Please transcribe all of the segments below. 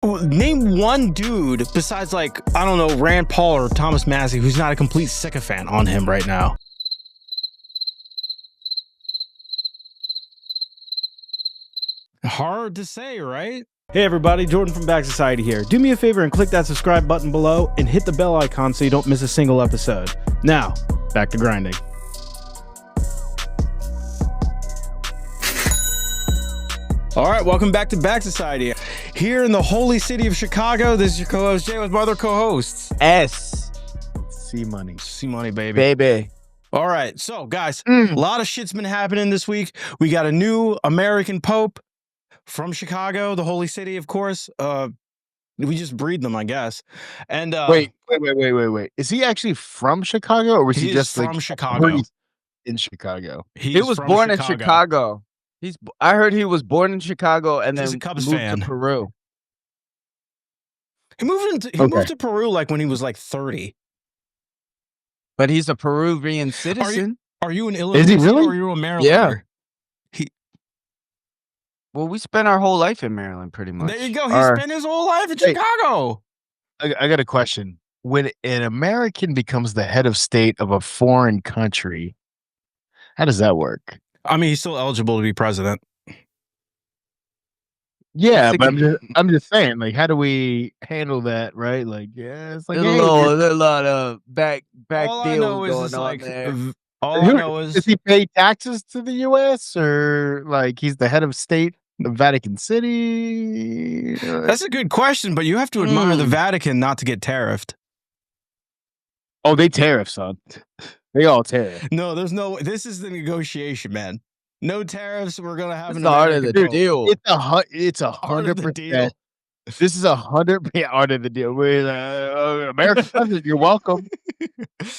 Name one dude besides, like, I don't know, Rand Paul or Thomas Massey who's not a complete sycophant on him right now. Hard to say, right? Hey everybody, Jordan from Back Society here. Do me a favor and click that subscribe button below and hit the bell icon so you don't miss a single episode. Now, back to grinding. All right, welcome back to Back Society. Here in the holy city of Chicago, this is your co-host Jay with my other co-hosts. S. C-Money. C-Money, baby. Baby. All right, so guys, a lot of shit's been happening this week. We got a new American Pope from Chicago, the holy city, of course. We just breed them, I guess. And wait. Is he actually from Chicago, or was he just from like Chicago? In Chicago. He was born in Chicago. I heard he was born in Chicago and He's then a Cubs moved fan. to Peru. He moved to Peru like when he was like 30. But he's a Peruvian citizen. Are you an Illinois? Is he really? Or are you a Marylander? Yeah. Well, we spent our whole life in Maryland, pretty much. There you go. He spent his whole life in Chicago. I got a question. When an American becomes the head of state of a foreign country, how does that work? I mean, he's still eligible to be president. Yeah, but I'm just saying, like, how do we handle that, right? Like, yeah, it's like there's a lot of back all deals going on like, there. All I know is, does he pay taxes to the U.S. or like he's the head of state of Vatican City? That's a good question, but you have to admire the Vatican not to get tariffed. Oh, they tariff, son. They all tariff. No, there's no. This is the negotiation, man. No tariffs. We're gonna have an art of the deal. It's 100%. This is 100% art of the deal. With American president, you're welcome.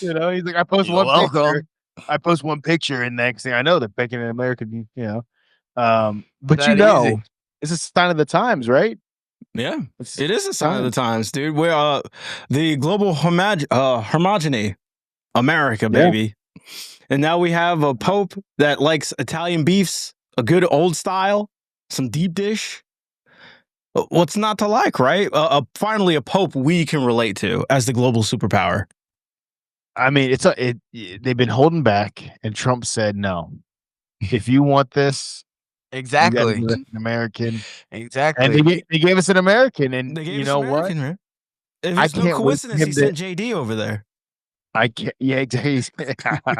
You know, he's like, I post picture. I post one picture, and next thing I know, they're picking an American. You know, but you know, easy. It's a sign of the times, right? Yeah, it is a sign of the times, dude. We're the global homogeny, America, baby. Yeah. And now we have a pope that likes Italian beefs, a good old style, some deep dish. What's not to like, right? Finally, a pope we can relate to as the global superpower. I mean, they've been holding back, and Trump said no. If you want this, exactly, you an American, exactly, and they gave us an American, and they gave you know what? Right? It's no coincidence he sent JD over there. I can't. Yeah, exactly.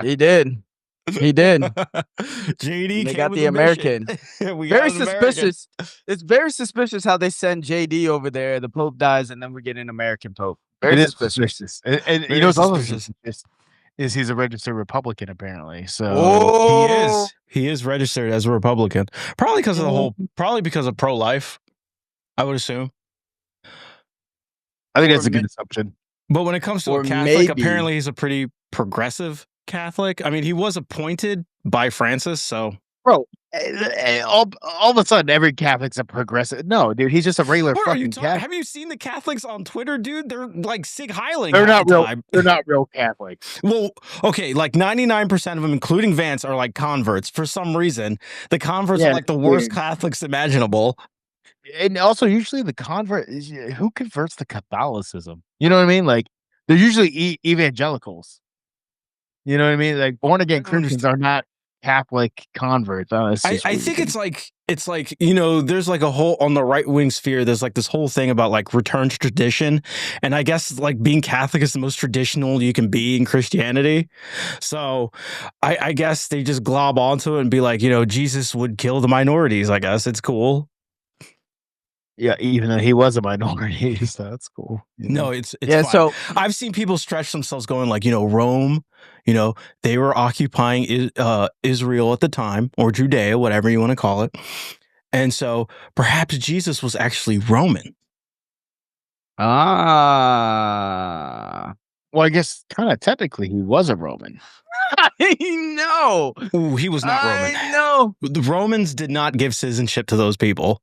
He did. JD they got the American. Very suspicious. It's very suspicious how they send JD over there. The Pope dies, and then we get an American Pope. Very suspicious. And you know what's also suspicious is he's a registered Republican apparently. So he is registered as a Republican. Probably because of probably because of pro-life. I would assume. I think that's a good assumption. But when it comes to a Catholic, apparently he's a pretty progressive Catholic. I mean, he was appointed by Francis, so. Bro, all of a sudden, every Catholic's a progressive. No, dude, he's just a regular fucking Catholic. Have you seen the Catholics on Twitter, dude? They're like Sig Heiling. They're not real. They're not real Catholics. Well, okay, like 99% of them, including Vance, are like converts. For some reason, the converts are like the worst Catholics imaginable. And also, usually the convert is who converts to Catholicism. You know what I mean? Like they're usually evangelicals. You know what I mean? Like born again Christians are not Catholic converts. I think it's like, you know, there's like a whole on the right wing sphere. There's like this whole thing about like return to tradition. And I guess like being Catholic is the most traditional you can be in Christianity. So I guess they just glob onto it and be like, you know, Jesus would kill the minorities. I guess it's cool. Yeah, even though he was a minority, so that's cool. No, it's fine. So I've seen people stretch themselves going like, you know, Rome, you know, they were occupying Israel at the time, or Judea, whatever you want to call it. And so perhaps Jesus was actually Roman. Well, I guess kind of technically he was a Roman. No. Ooh, he was not Roman. No. The Romans did not give citizenship to those people.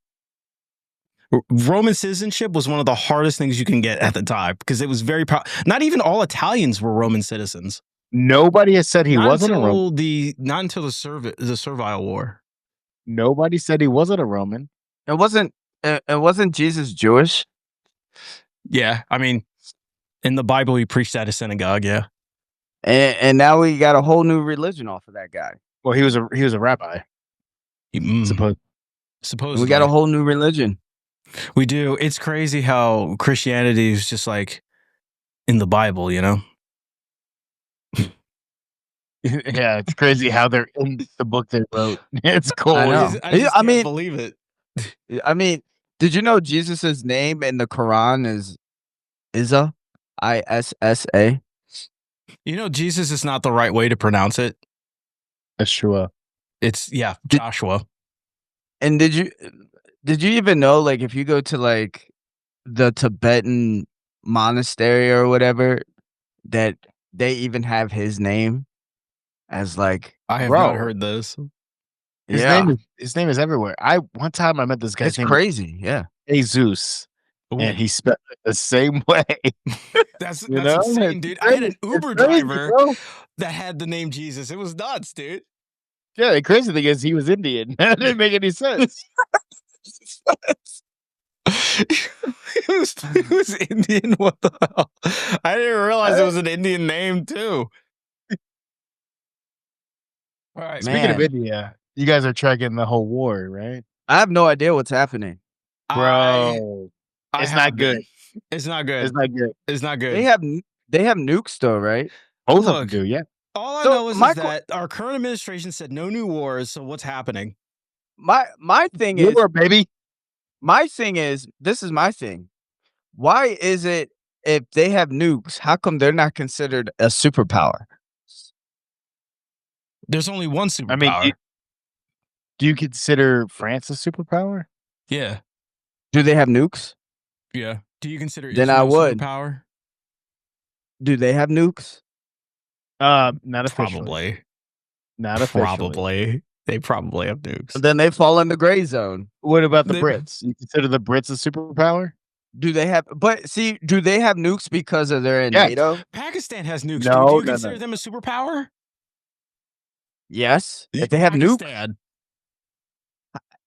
Roman citizenship was one of the hardest things you can get at the time because it was very not even all Italians were Roman citizens. Nobody has said he wasn't a Roman. Not until the Servile War. Nobody said he wasn't a Roman. It wasn't And wasn't Jesus Jewish? Yeah, I mean, in the Bible, he preached at a synagogue. Yeah. And now we got a whole new religion off of that guy. Well, he was a rabbi. Supposedly. We got a whole new religion. We do. It's crazy how Christianity is just like in the Bible, you know? Yeah, it's crazy how they're in the book they wrote. It's cool. I know. I just can't believe it. I mean, did you know Jesus's name in the Quran is Isa? Issa? You know, Jesus is not the right way to pronounce it. Joshua. It's Joshua. And did you even know, like, if you go to like the Tibetan monastery or whatever, that they even have his name as like, I have not heard this. His name is everywhere. One time I met this guy. It's crazy. Yeah. Jesus. Ooh. And he spelled it the same way. That's insane, dude. I had an Uber driver that had the name Jesus. It was nuts, dude. Yeah, the crazy thing is he was Indian. That didn't make any sense. It was Indian. What the hell? I didn't realize it was an Indian name too. All right. Speaking of India, you guys are tracking the whole war, right? I have no idea what's happening, bro. It's not good. It's not good. It's not good. It's not good. They have nukes though, right? Both of them do, yeah. All I know is that our current administration said no new wars. So what's happening? My thing is, baby. My thing is, this is my thing. Why is it if they have nukes, how come they're not considered a superpower? There's only one superpower. I mean, do you consider France a superpower? Yeah. Do they have nukes? Yeah. Do you consider then Israel I would. Superpower? Do they have nukes? Not officially. Probably. Not officially. Probably. They probably have nukes. Then they fall in the gray zone. What about the Brits? You consider the Brits a superpower? Do they have? But see, do they have nukes because of they're in NATO? Pakistan has nukes. No, do you consider them a superpower? Yes. If they have nukes.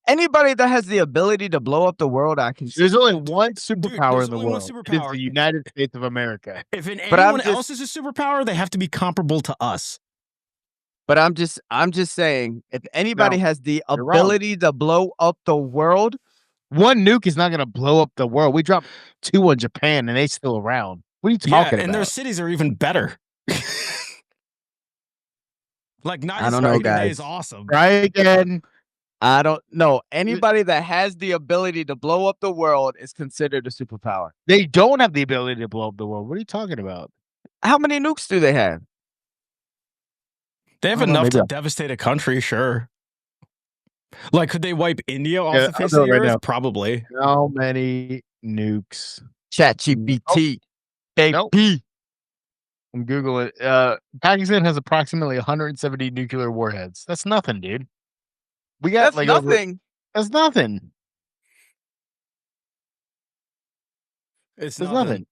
Anybody that has the ability to blow up the world, I can. There's only one superpower in the world. It's the United States of America. If anyone else is a superpower, they have to be comparable to us. But I'm just saying, if anybody has the ability to blow up the world, one nuke is not going to blow up the world. We dropped 2 on Japan, and they still around. What are you talking about? And their cities are even better. Like, not I don't know, guys. Is awesome. Right again. I don't know. Anybody that has the ability to blow up the world is considered a superpower. They don't have the ability to blow up the world. What are you talking about? How many nukes do they have? They have enough to devastate a country, sure. Like, could they wipe India off the face of the earth? Probably. How many nukes? ChatGPT. Nope. I'm Googling it. Pakistan has approximately 170 nuclear warheads. That's nothing, dude. We got that's nothing. That's nothing. It's nothing.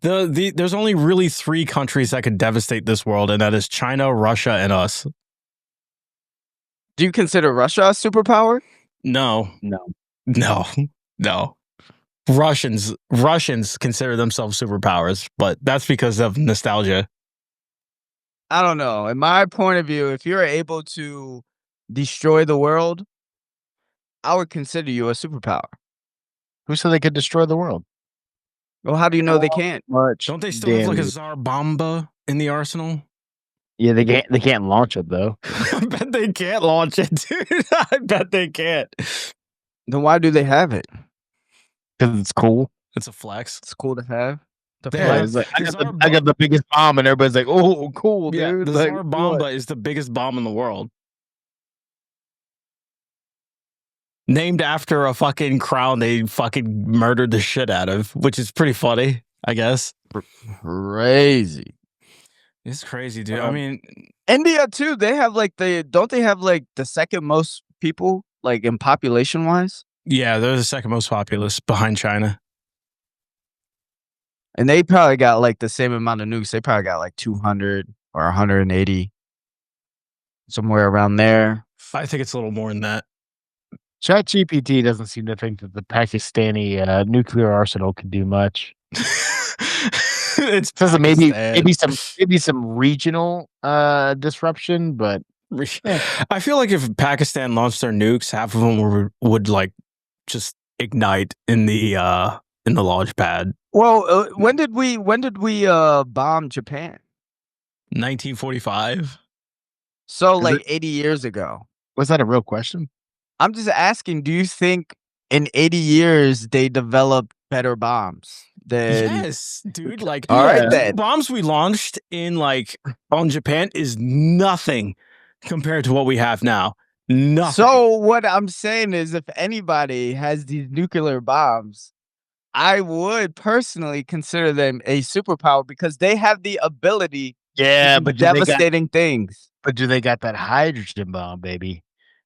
There's only really 3 countries that could devastate this world, and that is China, Russia, and us. Do you consider Russia a superpower? No. Russians consider themselves superpowers, but that's because of nostalgia. I don't know. In my point of view, if you're able to destroy the world, I would consider you a superpower. Who said they could destroy the world? Well, how do you know they can't? Don't they still have like a Tsar Bomba in the arsenal? Yeah, they can't launch it though. I bet they can't launch it, dude. I bet they can't. Then why do they have it? Because it's cool. It's a flex. It's cool to have. It's like, I got the biggest bomb, and everybody's like, "Oh, cool, dude!" The Tsar Bomba is the biggest bomb in the world. Named after a fucking crown they fucking murdered the shit out of, which is pretty funny, I guess. Crazy. It's crazy, dude. I mean, India too. They have like don't they have like the second most people like in population wise? Yeah, they're the second most populous behind China. And they probably got like the same amount of nukes. They probably got like 200 or 180, somewhere around there. I think it's a little more than that. ChatGPT doesn't seem to think that the Pakistani nuclear arsenal can do much. It's says that Pakistan. maybe some regional disruption, but I feel like if Pakistan launched their nukes, half of them would like just ignite in the launch pad. Well, when did we bomb Japan? 1945. So like 80 years ago. Was that a real question? I'm just asking, do you think in 80 years they developed better bombs than Yes, dude. Like, all right, the then. bombs we launched in like on Japan is nothing compared to what we have now. Nothing. So what I'm saying is, if anybody has these nuclear bombs, I would personally consider them a superpower because they have the ability to do but devastating things. But do they got that hydrogen bomb, baby?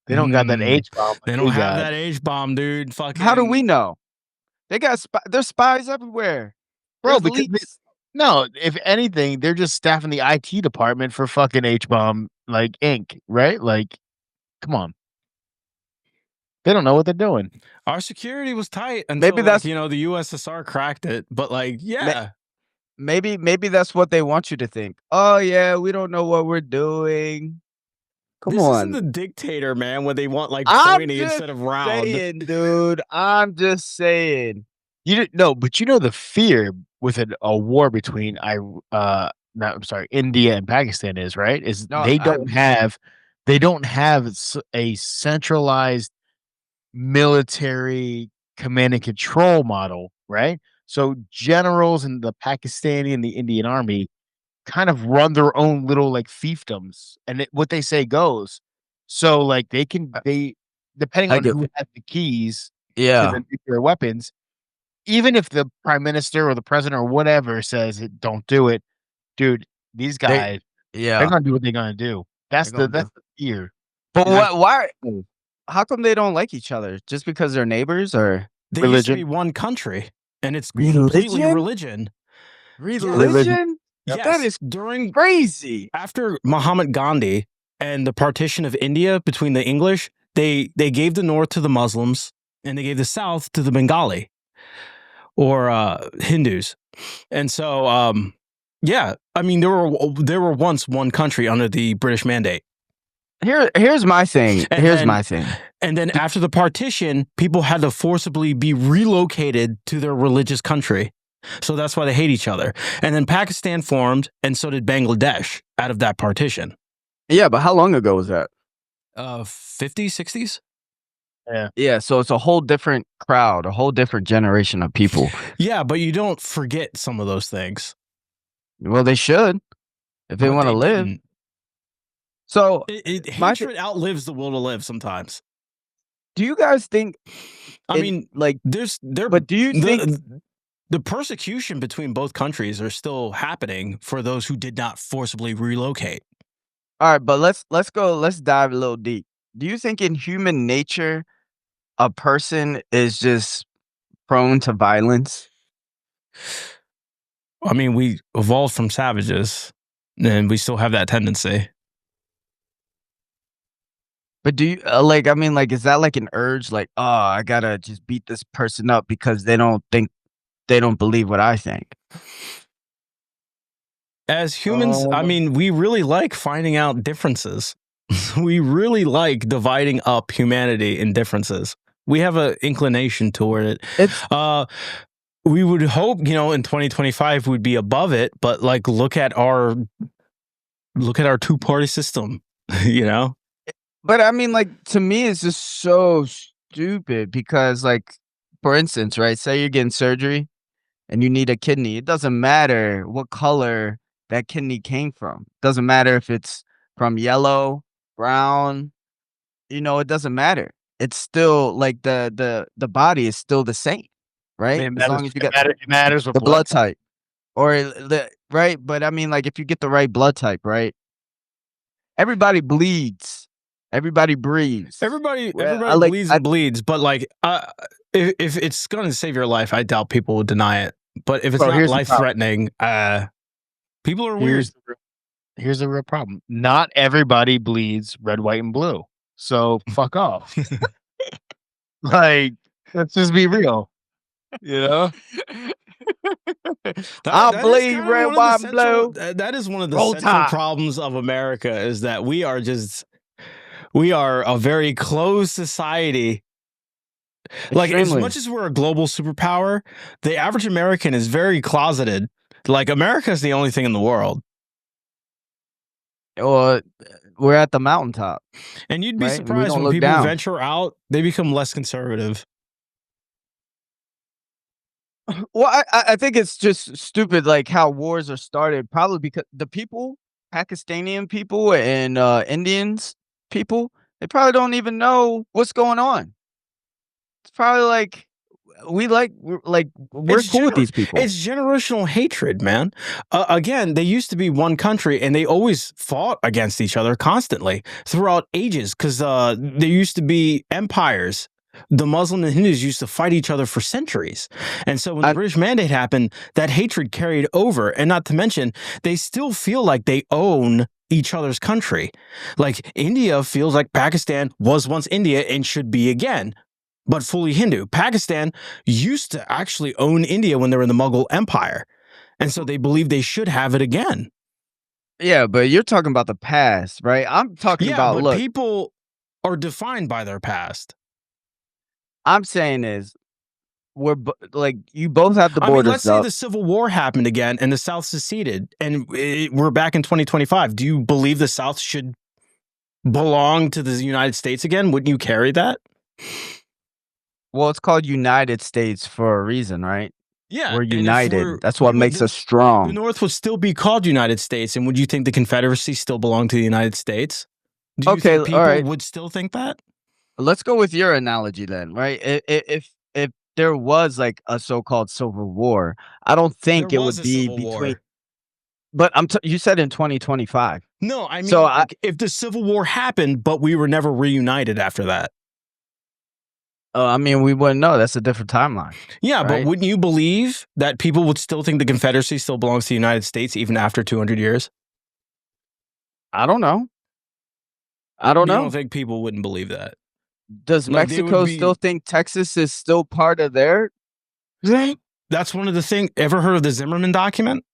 They don't got that H bomb. They don't have that H bomb, dude. Fucking. How do we know? They got there's spies everywhere, bro. Because no, if anything, they're just staffing the IT department for fucking H bomb like Inc. Right? Like, come on. They don't know what they're doing. Our security was tight until maybe that's the USSR cracked it. But like, yeah. Maybe that's what they want you to think. Oh yeah, we don't know what we're doing. Come on. This isn't the dictator, man, when they want like pointy instead of round. Saying, dude, I'm just saying. You didn't know, but the fear with a war between India and Pakistan is right. Is No, they don't have a centralized military command and control model, right? So generals in the Pakistani and the Indian army kind of run their own little like fiefdoms, and what they say goes. So like they depending on who has the keys to the nuclear weapons, even if the prime minister or the president or whatever says it, don't do it, dude. These guys, they're gonna do what they're gonna do. That's the fear. But why? How come they don't like each other? Just because they're neighbors, or they used to be one country, and it's completely religion. Religion? Yes, that is during crazy. After Muhammad Gandhi and the partition of India between the English, they gave the north to the Muslims and they gave the south to the Bengali or Hindus. And so, yeah, I mean, there were once one country under the British mandate. Here's my thing. And then after the partition, people had to forcibly be relocated to their religious country. So that's why they hate each other. And then Pakistan formed, and so did Bangladesh out of that partition. Yeah, but how long ago was that? 50s, 60s? Yeah. Yeah, so it's a whole different crowd, a whole different generation of people. Yeah, but you don't forget some of those things. Well, they should, if they want to live. Didn't. So hatred outlives the will to live sometimes. Do you guys think? I mean, like But do you think the persecution between both countries are still happening for those who did not forcibly relocate? All right, but let's dive a little deep. Do you think in human nature, a person is just prone to violence? I mean, we evolved from savages, and we still have that tendency. But do you like? I mean, like, is that like an urge? Like, oh, I gotta just beat this person up because they don't believe what I think. As humans, I mean, we really like finding out differences. We really like dividing up humanity in differences. We have an inclination toward it. We would hope, in 2025 we'd be above it, but like look at our two-party system, But I mean, like, to me, it's just so stupid because, like, for instance, right? Say you're getting surgery and you need a kidney. It doesn't matter what color that kidney came from. It doesn't matter if it's from yellow, brown. It doesn't matter. It's still like the body is still the same, right? I mean, as long as you get it matters with the blood type, or right. But I mean, like, if you get the right blood type, right? Everybody bleeds. Everybody breathes. Everybody bleeds and bleeds. But like, if it's going to save your life, I doubt people will deny it. But if it's not life-threatening, people are weird. Here's the real problem. Not everybody bleeds red, white, and blue. So fuck off. Like, let's just be real. You know, I That is bleed kind of red, one of the white, and central. blue. That is one of the Roll central Tide. problems of America is that we are a very closed society. Like, as Extremely. much as we're a global superpower, the average American is very closeted. Like, America is the only thing in the world. Or we're at the mountaintop, And you'd be right? We surprised don't when look people down. venture out, they become less conservative. Well, I think it's just stupid, like how wars are started. Probably because the people, Pakistani people and Indians people, they probably don't even know what's going on. It's probably like we're cool with these people. It's generational hatred, man. Again, they used to be one country, and they always fought against each other constantly throughout ages because there used to be empires. The Muslim and Hindus used to fight each other for centuries. And so when the British Mandate happened, that hatred carried over. And not to mention, they still feel like they own each other's country. Like India feels like Pakistan was once India and should be again, but fully Hindu. Pakistan used to actually own India when they were in the Mughal Empire. And so they believe they should have it again. Yeah, but you're talking about the past, right? I'm talking about, but look, people are defined by their past. I'm saying is like you both have the I mean, borders let's say up. the Civil War happened again and the South seceded and we're back in 2025. Do you believe the South should belong to the United States again? Wouldn't you carry that? Well, it's called United States for a reason, right? Yeah. We're united. That's what makes us The strong. North would still be called United States. And would you think the Confederacy still belonged to the United States? Do you think people would still think that? Let's go with your analogy then, right? If there was like a so-called civil war, I don't think it would be between. But you said in 2025. No, I mean, if the Civil War happened, but we were never reunited after that. I mean, we wouldn't know. That's a different timeline. Yeah, right? But wouldn't you believe that people would still think the Confederacy still belongs to the United States even after 200 years? I don't know. I don't know. You don't think people wouldn't believe that? Does Mexico still think Texas is still part of their thing? That's one of the things. Ever heard of the Zimmerman document?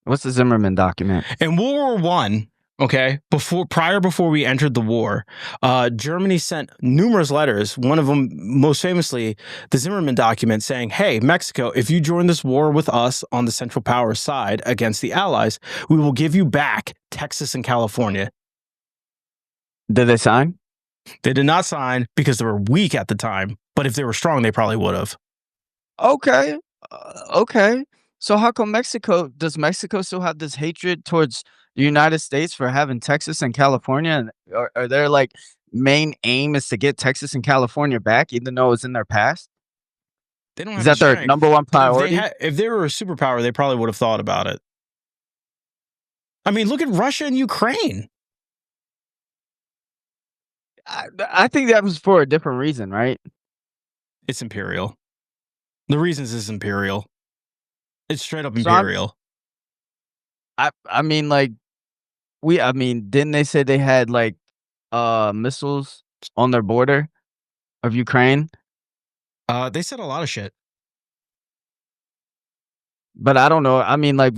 What's the Zimmerman document? In World War I, okay, before we entered the war, Germany sent numerous letters. One of them, most famously, the Zimmerman document saying, hey, Mexico, if you join this war with us on the Central Powers side against the Allies, we will give you back Texas and California. Did they sign? They did not sign because they were weak at the time. But if they were strong, they probably would have. Okay. Okay. So how come does Mexico still have this hatred towards the United States for having Texas and California? And are their like main aim is to get Texas and California back, even though it's in their past? They don't have Is that their number one priority? If they were a superpower, they probably would have thought about it. I mean, look at Russia and Ukraine. I think that was for a different reason, right? It's imperial. The reasons is imperial. It's straight up imperial. I mean, like, didn't they say they had like missiles on their border of Ukraine? They said a lot of shit. But I don't know. I mean, like,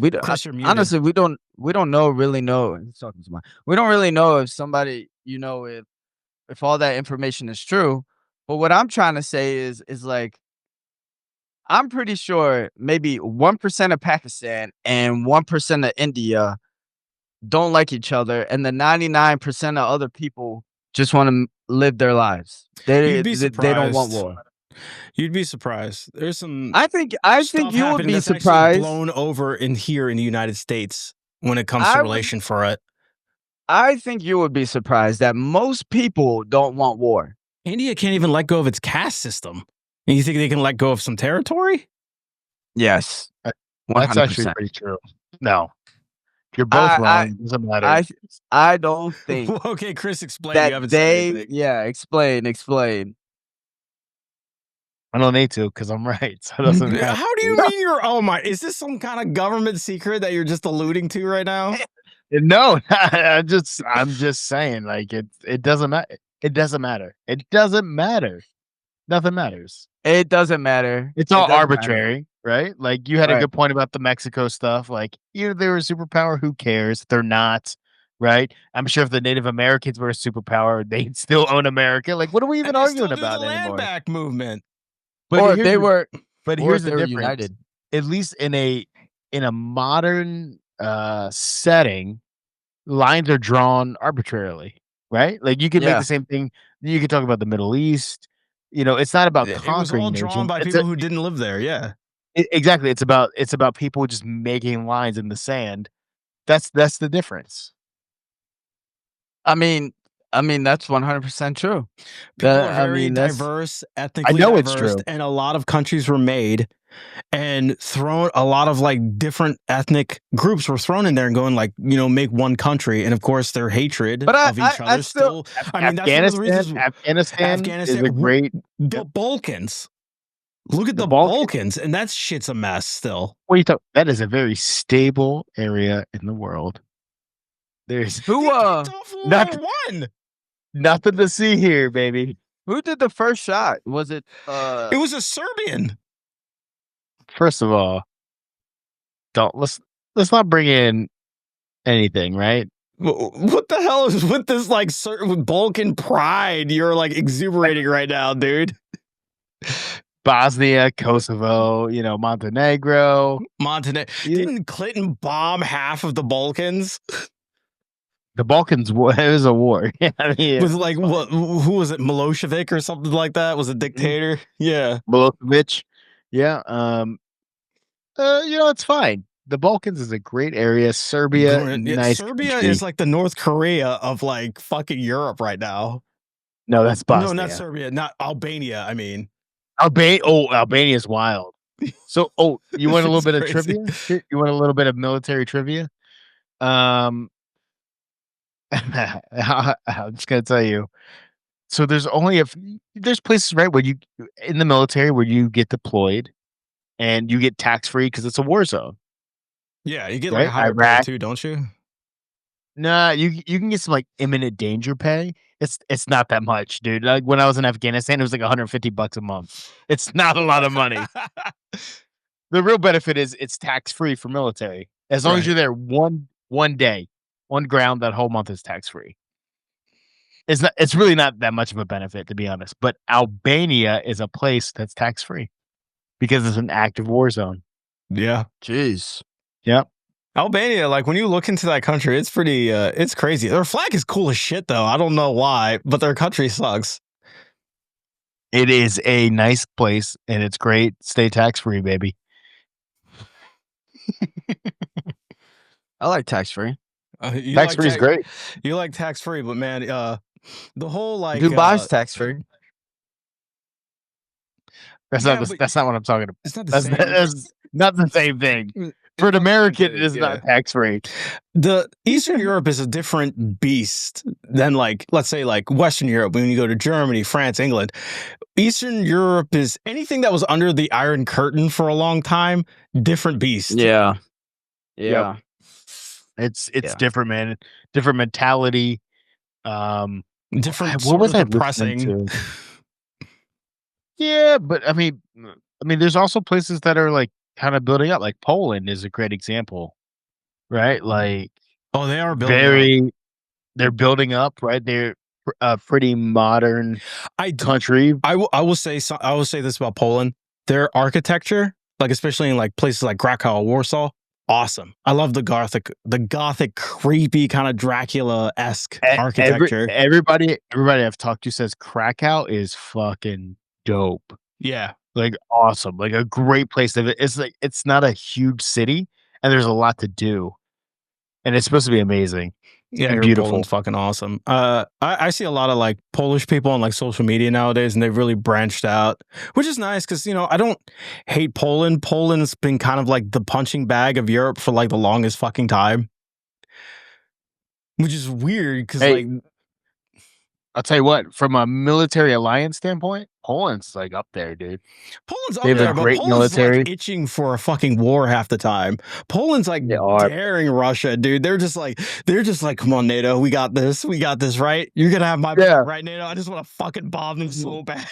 honestly, we don't really know. We don't really know if somebody, if all that information is true. But what I'm trying to say is like, I'm pretty sure maybe 1% of Pakistan and 1% of India don't like each other, and the 99% of other people just want to live their lives. They don't want war. You'd be surprised. There's some. I think you would be surprised. Blown over here in the United States when it comes to relation for it. I think you would be surprised that most people don't want war. India can't even let go of its caste system. And you think they can let go of some territory? Yes, 100%. That's actually pretty true. No, you're both wrong. It doesn't matter. I don't think. Okay, Chris, explain. That you haven't said anything. Yeah, explain. I don't need to because I'm right. So it doesn't matter. How do you mean you're? Oh my! Is this some kind of government secret that you're just alluding to right now? No, I'm just saying. Like it doesn't matter. It doesn't matter. It doesn't matter. Nothing matters. It doesn't matter. It's all It doesn't arbitrary, right? Like you had a Right. good point about the Mexico stuff. Like, if they were a superpower, who cares? They're not, right? I'm sure if the Native Americans were a superpower, they'd still own America. Like, what are we even And they arguing still do about the land anymore? back movement. But Or here's they the, were, but or here's they the were difference. united. At least in a modern setting, lines are drawn arbitrarily, right? Like you could make Yeah. the same thing. You could talk about the Middle East. You know, it's not about It was all conquering drawn nations. by people who didn't live there. Yeah. Exactly. It's about people just making lines in the sand. That's the difference. I mean, that's 100% true. People are I very mean, that's diverse, ethnically know it's diverse, true. and a lot of countries were made and thrown. A lot of like different ethnic groups were thrown in there and going like, you know, make one country. And of course, their hatred But of each other still. I mean, that's one of the reasons. Afghanistan is a great. The Balkans. Look at the Balkans. Balkans, and that shit's a mess still. What are you talking? That is a very stable area in the world. There's who nothing to see here, baby. Who did the first shot? Was it It was a Serbian. First of all, let's not bring in anything, right? What the hell is with this like certain Balkan pride you're like exuberating right now, dude? Bosnia, Kosovo, you know, Montenegro. Didn't Clinton bomb half of the Balkans? The Balkans, it was a war. I mean, with like what? Who was it? Milosevic or something like that? Was a dictator? Yeah, Milosevic. Yeah. You know, it's fine. The Balkans is a great area. Serbia, nice. Serbia is like the North Korea of like fucking Europe right now. No, that's Bosnia. No, not Serbia. Not Albania. I mean, Albania is wild. So, you want a little bit of trivia? You want a little bit of military trivia? I'm just gonna tell you. So there's places, right, where you in the military where you get deployed and you get tax free because it's a war zone. Yeah, you get like higher pay too, don't you? Nah, you can get some like imminent danger pay. It's not that much, dude. Like when I was in Afghanistan, it was like $150 a month. It's not a lot of money. The real benefit is it's tax free for military. As long as you're there one day, on ground, that whole month is tax free. It's really not that much of a benefit, to be honest. But Albania is a place that's tax free because it's an active war zone. Yeah. Jeez. Yep. Albania, like when you look into that country, it's pretty, it's crazy. Their flag is cool as shit, though. I don't know why, but their country sucks. It is a nice place and it's great. Stay tax free, baby. I like tax free. Tax free is great. You like tax free, but man, the whole like Dubai's tax free. That's not what I'm talking about. It's not the same. That's not the same thing. For an American, it is not tax free. The Eastern Europe is a different beast than like, let's say like Western Europe. When you go to Germany, France, England, Eastern Europe is anything that was under the Iron Curtain for a long time. Different beast. Yeah. Yeah. Yep. It's different, man. Different mentality. Different. What was I depressing? Yeah, but I mean, there's also places that are like kind of building up. Like Poland is a great example, right? Like, they are building. They're building up, right? They're a pretty modern country. I will say this about Poland: their architecture, like especially in like places like Krakow, Warsaw, awesome. I love the gothic, creepy kind of Dracula-esque architecture. Everybody I've talked to says Krakow is fucking dope. Yeah, like awesome, like a great place to. It's like it's not a huge city, and there's a lot to do, and it's supposed to be amazing. Yeah, beautiful. Poland's fucking awesome. I see a lot of like Polish people on like social media nowadays, and they've really branched out, which is nice because I don't hate Poland. Poland's been kind of like the punching bag of Europe for like the longest fucking time, which is weird because like. I'll tell you what, from a military alliance standpoint, Poland's like up there, dude. Poland's up there, but Poland's like itching for a fucking war half the time. Poland's like daring Russia, dude. They're just like, come on, NATO, we got this, right? You're gonna have my back, right, NATO? I just want to fucking bomb them so bad.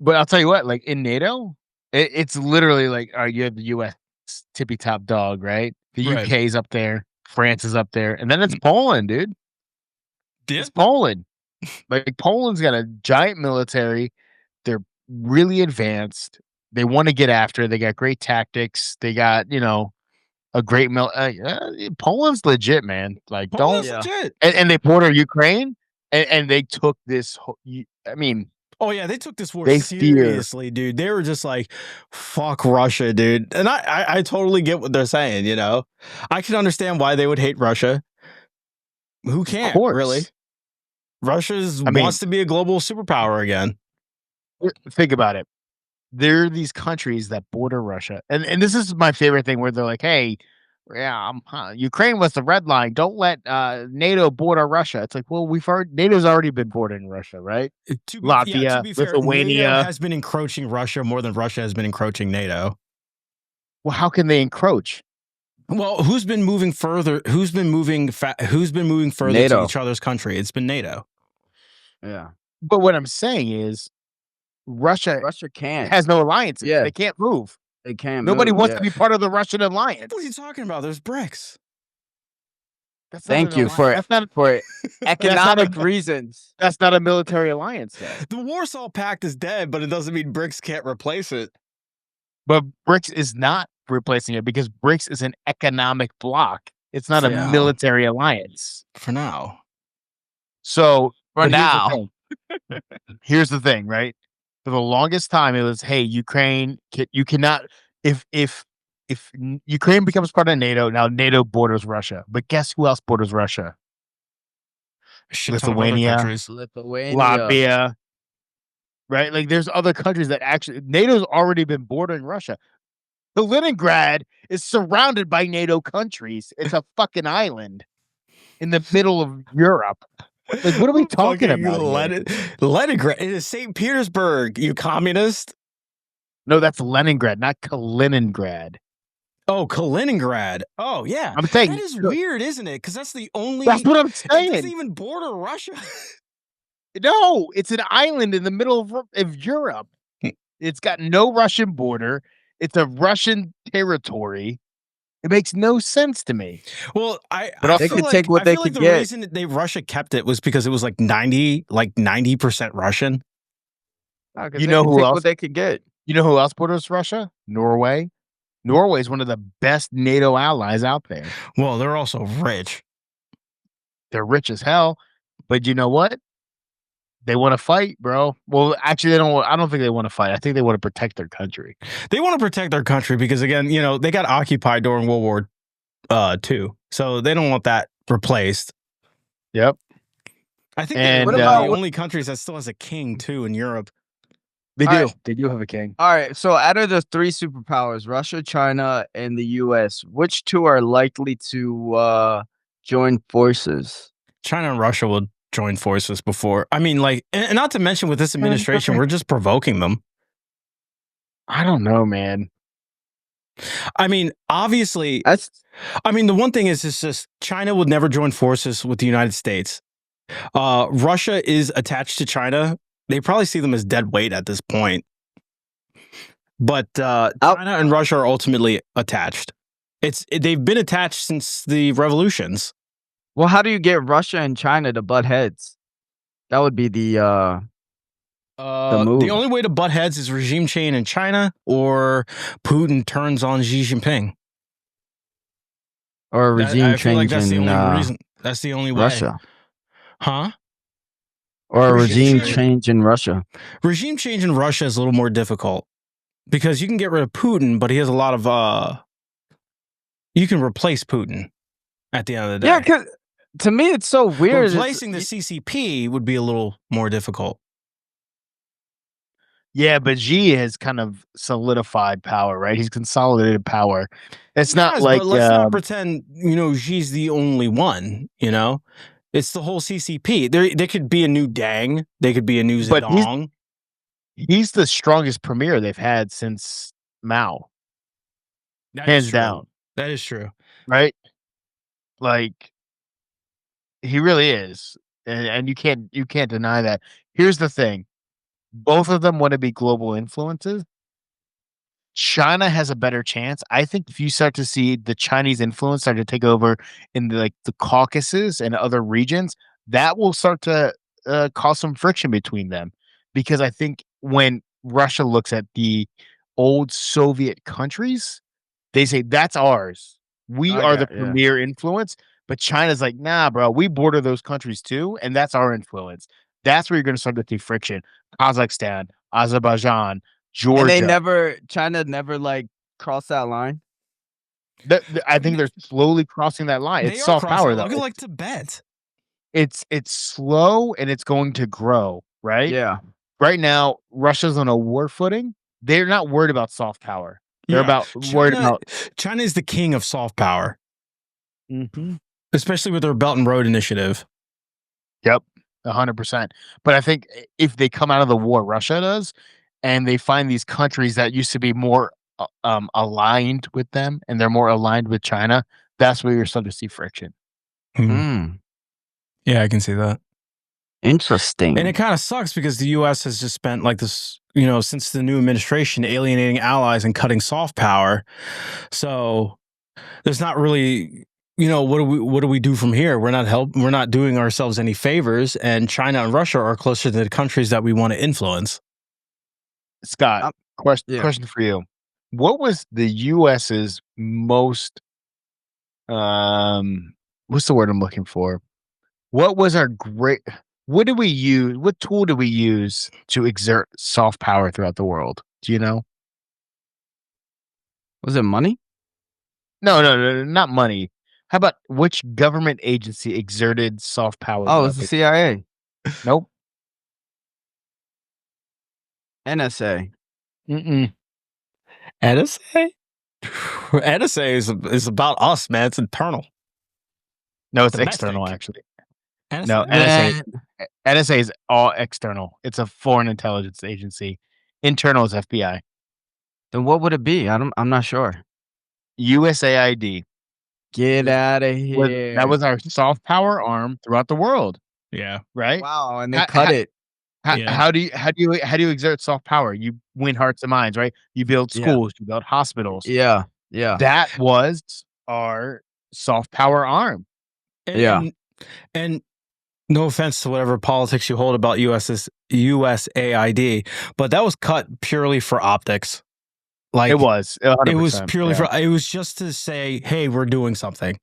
But I'll tell you what, like in NATO, it's literally like you have the U.S. tippy top dog, right? The Right. UK's up there, France is up there, and then it's Poland, dude. Yeah. It's Poland. Like Poland's got a giant military. They're really advanced. They want to get after it. They got great tactics. They got, a great Poland's legit, man. Like Poland's don't legit. and they border Ukraine and they took this I mean, oh yeah, they took this war They seriously, dude. They were just like, fuck Russia, dude. And I totally get what they're saying, you know. I can understand why they would hate Russia. Who can't, course. really? Russia I mean- wants to be a global superpower again. think about it. There are these countries that border Russia. And this is my favorite thing where they're like, hey, yeah, Ukraine was the red line. Don't let NATO border Russia. It's like, well, NATO's already been bordering Russia, right? To Latvia, be fair, Lithuania. NATO has been encroaching Russia more than Russia has been encroaching NATO. Well, how can they encroach? Well, who's been moving further? Who's been moving further NATO. to each other's country? It's been NATO. Yeah. But what I'm saying is Russia can't. has no alliances. Yeah. They can't move. They can't. Nobody move, wants yeah. to be part of the Russian alliance. What are you talking about? There's BRICS. That's not Thank an you alliance. for That's not for economic reasons. That's not a military alliance. Though. The Warsaw Pact is dead, but it doesn't mean BRICS can't replace it. But BRICS is not replacing it because BRICS is an economic bloc. It's not a Yeah. military alliance. For now. So For but now. here's the thing, right? For the longest time, it was, hey, Ukraine, you cannot if Ukraine becomes part of NATO, now NATO borders Russia. But guess who else borders Russia? A shit ton of other Lithuania, countries. Latvia, right? Like there's other countries that actually NATO's already been bordering Russia. Kaliningrad is surrounded by NATO countries. It's a fucking island in the middle of Europe. Like, what are we talking about? Leningrad. It is St. Petersburg, you communist. No, that's Leningrad, not Kaliningrad. Oh, Kaliningrad. Oh, yeah. I'm saying that is weird, isn't it? Because that's the only. That's what I'm It doesn't saying. even border Russia. No, it's an island in the middle of Europe. It's got no Russian border. It's a Russian territory. It makes no sense to me. Well, They could take what they could the get. reason Russia kept it was because it was like 90% Russian. You know who else? What they could get. You know who else borders Russia? Norway. Norway is one of the best NATO allies out there. Well, they're also rich. They're rich as hell, but you know what? They want to fight, bro. Well, actually, they don't. I don't think they want to fight. I think they want to protect their country. They want to protect their country because, again, they got occupied during World War II, so they don't want that replaced. Yep. I think And, they're one of the only countries that still has a king too in Europe. They All do. right. They do have a king. All right. So out of the three superpowers, Russia, China, and the US, which two are likely to join forces? China and Russia will join forces before. I mean, like, and not to mention with this administration, we're just provoking them. I don't know, man. I mean, obviously, the one thing is, it's just China would never join forces with the United States. Russia is attached to China. They probably see them as dead weight at this point. But China and Russia are ultimately attached. They've been attached since the revolutions. Well, how do you get Russia and China to butt heads? That would be the move. The only way to butt heads is regime change in China, or Putin turns on Xi Jinping. Or regime change like that's in the only reason. That's the only way. Russia. Huh? Or a Regime regime change in Russia. Regime change in Russia is a little more difficult because you can get rid of Putin, but he has a lot of you can replace Putin at the end of the day. Yeah, because to me it's so weird. Replacing the CCP would be a little more difficult. Yeah, but Xi has kind of solidified power, right? He's consolidated power. It's not like. But let's not pretend, Xi's the only one. It's the whole CCP. There could be a new Deng. They could be a new Zedong. He's the strongest premier they've had since Mao. Hands down. That is true. Right? Like, he really is. And you can't deny that. Here's the thing. both of them want to be global influences. China has a better chance. I think if you start to see the Chinese influence start to take over in the Caucasus and other regions, that will start to cause some friction between them. Because I think when Russia looks at the old Soviet countries, they say that's ours. We are the Yeah. premier influence. But China's like, nah, bro, we border those countries too, and that's our influence. That's where you're going to start to see friction. Kazakhstan, Azerbaijan, Georgia. China never like crossed that line. I think they're slowly crossing that line. It's soft power, though. Look at like Tibet. It's slow and it's going to grow, right? Yeah. Right now, Russia's on a war footing. They're not worried about soft power. They're worried about China is the king of soft power, Mhm. especially with their Belt and Road Initiative. Yep, 100%. But I think if they come out of the war, Russia does, and they find these countries that used to be more aligned with them, and they're more aligned with China, that's where you're starting to see friction. Yeah, I can see that. Interesting. And it kind of sucks because the U.S. has just spent like this, since the new administration, alienating allies and cutting soft power. So there's not really, what do we do from here? We're not doing ourselves any favors, and China and Russia are closer to the countries that we want to influence. Scott, question for you. What was the US's most what's the word I'm looking for? What was our great what tool do we use to exert soft power throughout the world? Do you know? Was it money? No, not money. How about which government agency exerted soft power? Oh, it was the CIA. Nope. NSA. Mm-mm. NSA? NSA is about us, man. It's internal. No, it's external, actually. NSA? No, NSA is all external. It's a foreign intelligence agency. Internal is FBI. Then what would it be? I'm not sure. USAID. Get out of here. That was our soft power arm throughout the world. Yeah. Right? Wow, and they cut it. How do you exert soft power? You win hearts and minds, right? You build schools, you build hospitals. Yeah. That was our soft power arm. And no offense to whatever politics you hold about USAID, but that was cut purely for optics. Like it was 100%, it was purely it was just to say, hey, we're doing something.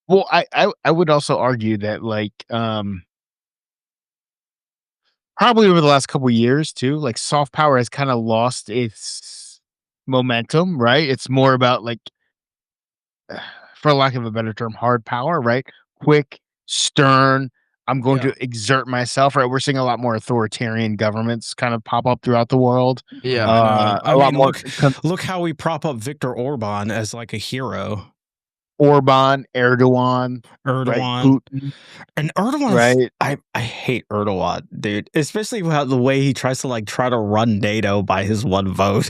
Well, I would also argue that probably over the last couple of years too, like soft power has kind of lost its momentum, right? It's more about like for lack of a better term, hard power, right? Quick, stern. I'm going to exert myself, right? We're seeing a lot more authoritarian governments kind of pop up throughout the world. Yeah. I mean, look how we prop up Viktor Orban as like a hero. Erdogan, right? Putin. And Erdogan, right? I hate Erdogan, dude. Especially the way he tries to try to run NATO by his one vote.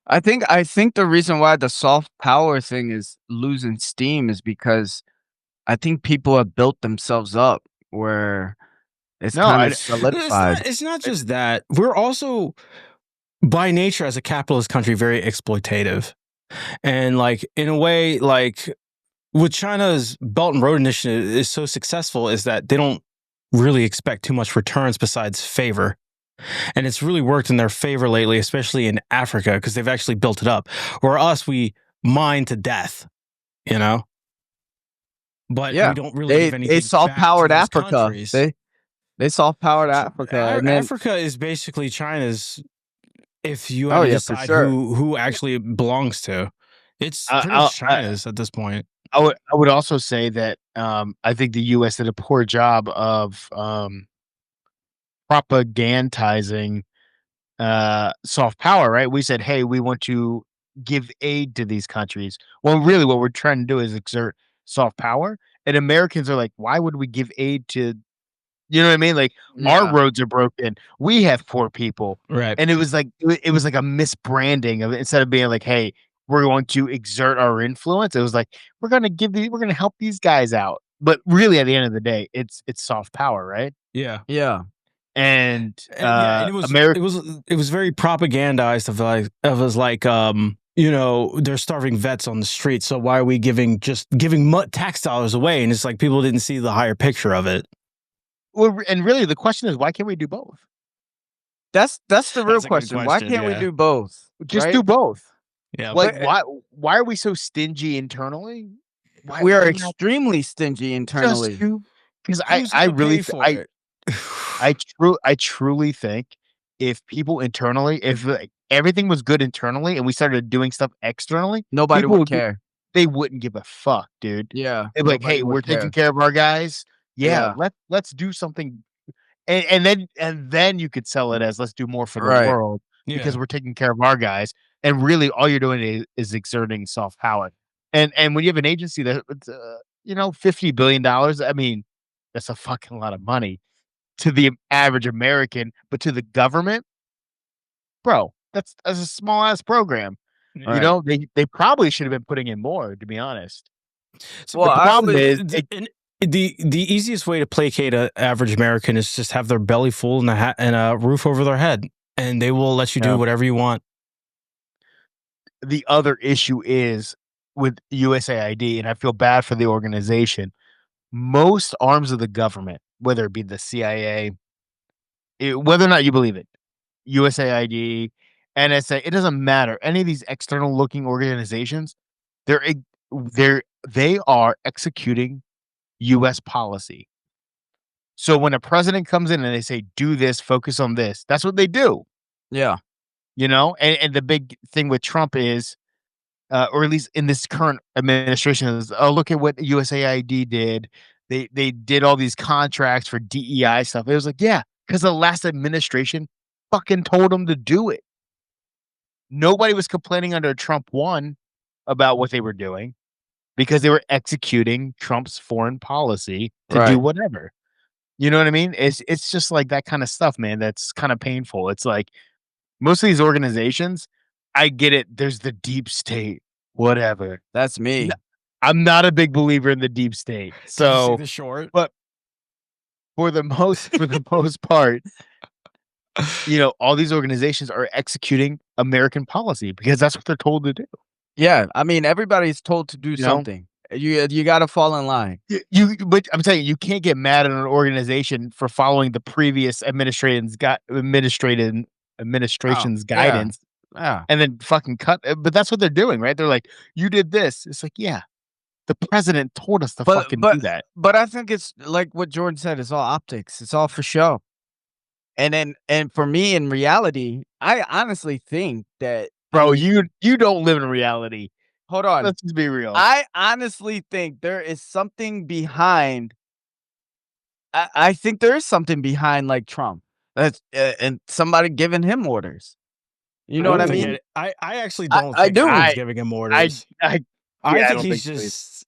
I think the reason why the soft power thing is losing steam is because I think people have built themselves up where it's kind of solidified. It's not just that. We're also, by nature, as a capitalist country, very exploitative. And in a way, with China's Belt and Road Initiative is so successful is that they don't really expect too much returns besides favor. And it's really worked in their favor lately, especially in Africa, because they've actually built it up. Where us, we mine to death, But we don't really give anything. They soft-powered Africa. Countries. They soft-powered Africa. Africa is basically China's. If you had to decide who actually it belongs to, it's pretty much China's at this point. I would also say that I think the U.S. did a poor job of propagandizing soft power, right? We said, hey, we want to give aid to these countries. Well, really what we're trying to do is exert soft power. And Americans are like, why would we give aid to, you know what I mean? Like our roads are broken. We have poor people. Right. And it was like a misbranding of it. Instead of being like, hey, we're going to exert our influence. It was like, we're going to help these guys out. But really at the end of the day, it's soft power, right? Yeah. Yeah. and and America. it was very propagandized of like they're starving vets on the street, so why are we giving tax dollars away? And it's like people didn't see the higher picture of it. Well, and really, the question is, why can't we do both? That's the real question. Why can't we do both? Just do both. Yeah. Like, why are we so stingy internally? We are extremely stingy internally. Because I really I truly think if people internally, if like, everything was good internally and we started doing stuff externally, nobody would care. They wouldn't give a fuck, dude. Yeah. They'd be like, hey, we're taking care of our guys. Yeah. Let's do something. And then you could sell it as let's do more for the world because we're taking care of our guys. And really all you're doing is exerting soft power. And when you have an agency that $50 billion, I mean, that's a fucking lot of money to the average American, but to the government, bro, that's a small ass program. Right. You know, they probably should have been putting in more, to be honest. So the problem is the easiest way to placate an average American is just have their belly full and a roof over their head, and they will let you do whatever you want. The other issue is with USAID, and I feel bad for the organization. Most arms of the government, whether it be the CIA, whether or not you believe it, USAID, NSA, it doesn't matter. Any of these external looking organizations, they are executing US policy. So when a president comes in and they say, do this, focus on this, that's what they do. Yeah. You know, and the big thing with Trump is, or at least in this current administration, is, oh, look at what USAID did. They did all these contracts for DEI stuff. It was like, yeah, because the last administration fucking told them to do it. Nobody was complaining under Trump 1 about what they were doing because they were executing Trump's foreign policy to do whatever. You know what I mean? It's just like that kind of stuff, man. That's kind of painful. It's like most of these organizations, I get it. There's the deep state, whatever. That's me. I'm not a big believer in the deep state. So, did you see the short? But for the most part, all these organizations are executing American policy because that's what they're told to do. Yeah, I mean, everybody's told to do something. You got to fall in line. But I'm telling you, you can't get mad at an organization for following the previous administration's guidance. Yeah. And then fucking cut. But that's what they're doing, right? They're like, you did this. It's like, yeah, the president told us to fucking do that. But I think it's like what Jordan said. It's all optics. It's all for show. And for me, in reality, I honestly think that, bro, you don't live in reality. Hold on. Let's just be real. I honestly think there is something behind. I think there is something behind like Trump. That's and somebody giving him orders. You know what I mean? I actually don't. I do. He's giving him orders. I think he's just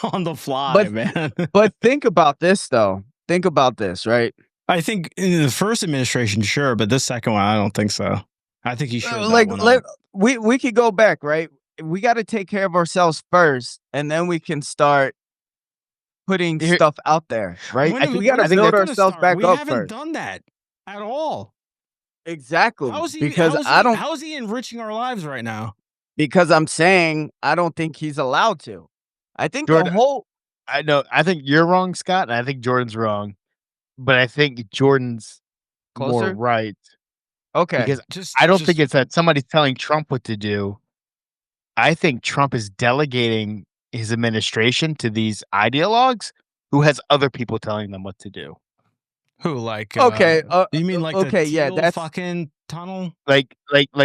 on the fly, man. But think about this, though. Think about this, right? I think in the first administration, sure, but this second one, I don't think so. I think he should. We could go back, right? We got to take care of ourselves first, and then we can start putting stuff out there, right? We got to build ourselves back up first. We haven't done that at all. Exactly. How is he enriching our lives right now? Because I'm saying I don't think he's allowed to. I think Jordan, I know. I think you're wrong, Scott, and I think Jordan's wrong. But I think Jordan's more right. Okay. Because I don't think it's that somebody's telling Trump what to do. I think Trump is delegating his administration to these ideologues who has other people telling them what to do. Who, like you mean like that's fucking tunnel? Like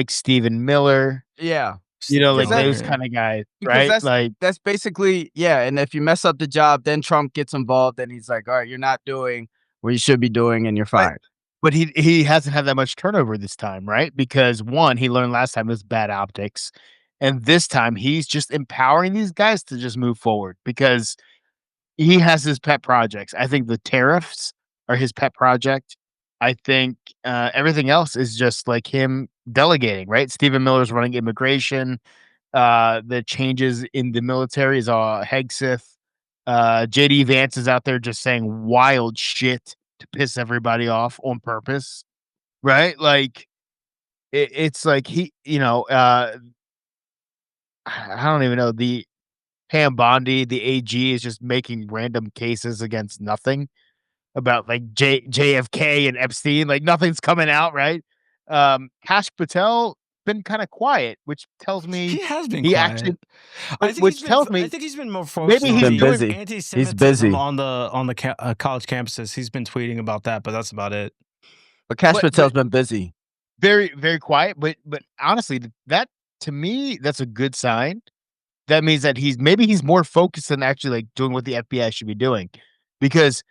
Stephen Miller. Yeah. Like those kind of guys, right? That's basically, and if you mess up the job, then Trump gets involved and he's like, all right, you're not doing what you should be doing and you're fired. But he hasn't had that much turnover this time, right? Because one, he learned last time it was bad optics. And this time he's just empowering these guys to just move forward because he has his pet projects. I think the tariffs are his pet project. I think everything else is just like him delegating, right? Stephen Miller's running immigration. The changes in the military is Hegseth. JD Vance is out there just saying wild shit to piss everybody off on purpose, right? Like it's like I don't even know, the Pam Bondi, the AG, is just making random cases against nothing about like JFK and Epstein. Like nothing's coming out, right? Kash Patel been kind of quiet, which tells me he has been he quiet. actually, I think which tells I me think he's been more focused maybe on he's been the busy. anti-Semitism busy. on the college campuses. He's been tweeting about that, but that's about it. But Kash Patel's been busy. Very, very quiet. But honestly, that to me, that's a good sign. That means that he's more focused on actually like doing what the FBI should be doing, because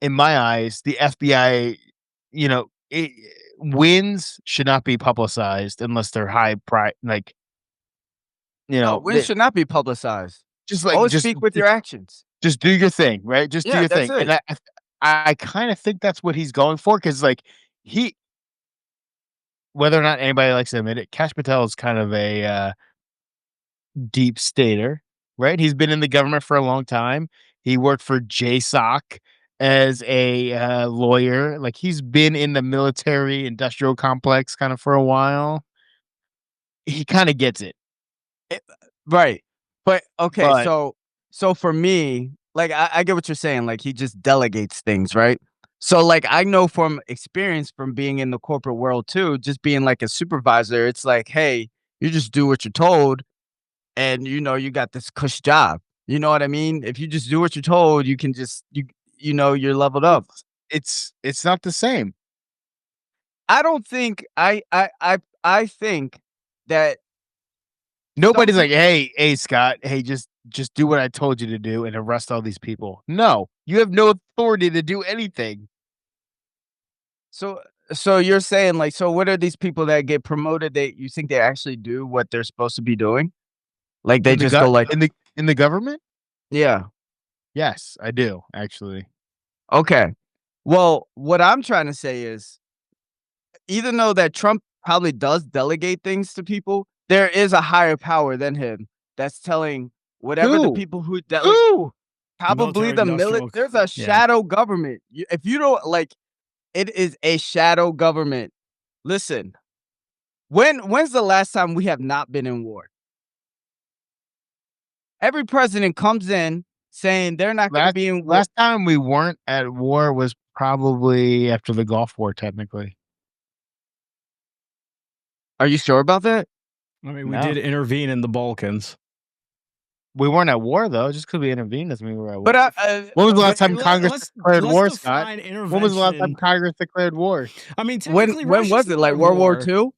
in my eyes, the FBI, wins should not be publicized unless they're high like, wins should not be publicized. just like Always speak with your actions. Just do your thing, right? Just do your that's thing. it. And I kind of think that's what he's going for, because like whether or not anybody likes to admit it, Kash Patel is kind of a deep stater, right? He's been in the government for a long time. He worked for JSOC as a lawyer. Like he's been in the military industrial complex kind of for a while. He kind of gets it. Right. But okay, But- so for me, like I get what you're saying. Like he just delegates things, right? So like I know from experience from being in the corporate world too, just being like a supervisor, it's like, hey, you just do what you're told, and you got this cush job. You know what I mean? If you just do what you're told, you can just you're leveled up. It's not the same. I don't think I think that Nobody's like, hey, Scott, hey, just do what I told you to do and arrest all these people. No, you have no authority to do anything. So you're saying like, so what are these people that get promoted? You think they actually do what they're supposed to be doing? Like they just go like in the government? Yeah. Yes, I do actually. Okay. Well, what I'm trying to say is, even though that Trump probably does delegate things to people, there is a higher power than him that's telling whatever the people who delegate. Probably the military. There's a shadow government. If you don't like, it is a shadow government. Listen, when's the last time we have not been in war? Every president comes in saying they're not going to be in war. Last time we weren't at war was probably after the Gulf War, technically. Are you sure about that? I mean, we did intervene in the Balkans. We weren't at war, though. Just because we intervened doesn't mean we were at war. But when was the last time Congress declared war, Scott? When was the last time Congress declared war? I mean, when was it? Like World War II? World